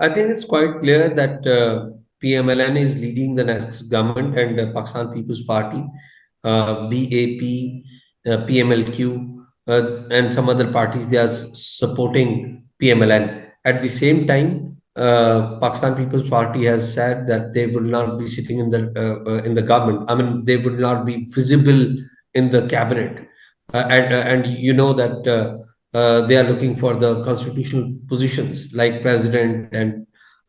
I think it's quite clear that PMLN is leading the next government, and Pakistan People's Party, BAP, PMLQ, and some other parties, they are supporting PMLN. At the same time, Pakistan People's Party has said that they will not be sitting in the government. I mean, they will not be visible in the cabinet, and you know that. They are looking for the constitutional positions like president and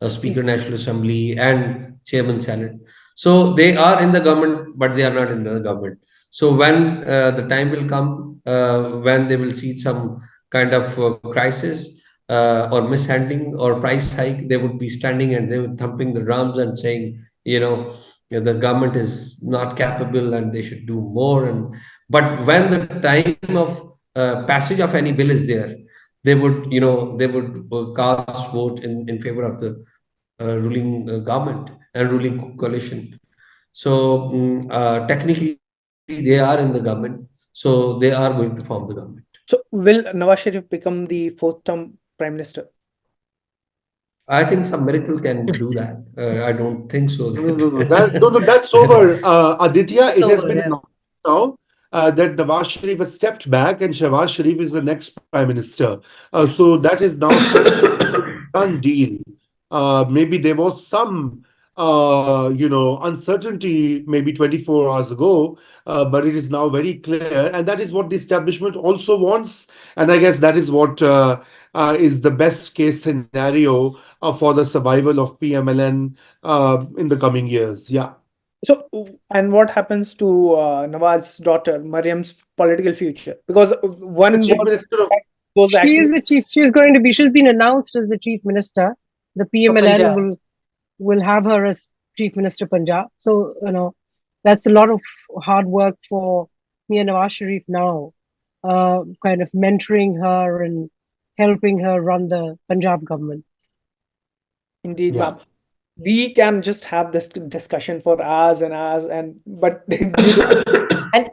speaker national assembly and chairman senate. So they are in the government, but they are not in the government. So when the time will come, when they will see some kind of crisis or mishandling or price hike, they would be standing and they would thumping the drums and saying, the government is not capable and they should do more. And but when the time of passage of any bill is there, they would cast vote in favor of the ruling government and ruling coalition. So technically, they are in the government, so they are going to form the government. So will Nawaz Sharif become the fourth term prime minister? I think some miracle can do that. I don't think so. No, that's over, Aditya. It's It has over, been yeah. announced now that Nawaz Sharif has stepped back and Shahbaz Sharif is the next prime minister. So that is now done deal. Maybe there was some, uncertainty maybe 24 hours ago, but it is now very clear, and that is what the establishment also wants. And I guess that is what is the best case scenario for the survival of PMLN in the coming years. Yeah. So, and what happens to Nawaz's daughter, Mariam's political future? Because The one chief was minister of was She is actually the chief. She's been announced as the chief minister. The Punjab. PMLN will have her as chief minister Punjab. So, that's a lot of hard work for Mia Nawaz Sharif now, kind of mentoring her and helping her run the Punjab government. indeed, Yeah. ma'am. We can just have this discussion for hours and hours, but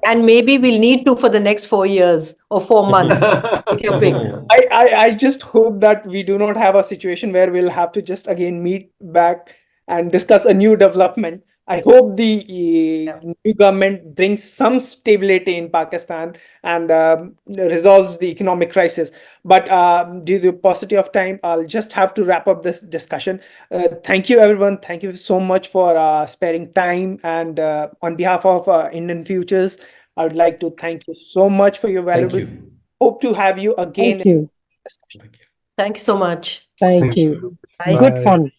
And maybe we'll need to for the next 4 years or 4 months. Take your pick. I just hope that we do not have a situation where we'll have to just again meet back and discuss a new development. I hope the new government brings some stability in Pakistan and resolves the economic crisis. But due to the paucity of time, I'll just have to wrap up this discussion. Thank you, everyone. Thank you so much for sparing time. And on behalf of Indian Futures, I would like to thank you so much for your Thank valuable. you. Hope to have you again. Thank you. Thank you so much. Thank you. Bye. Good fun.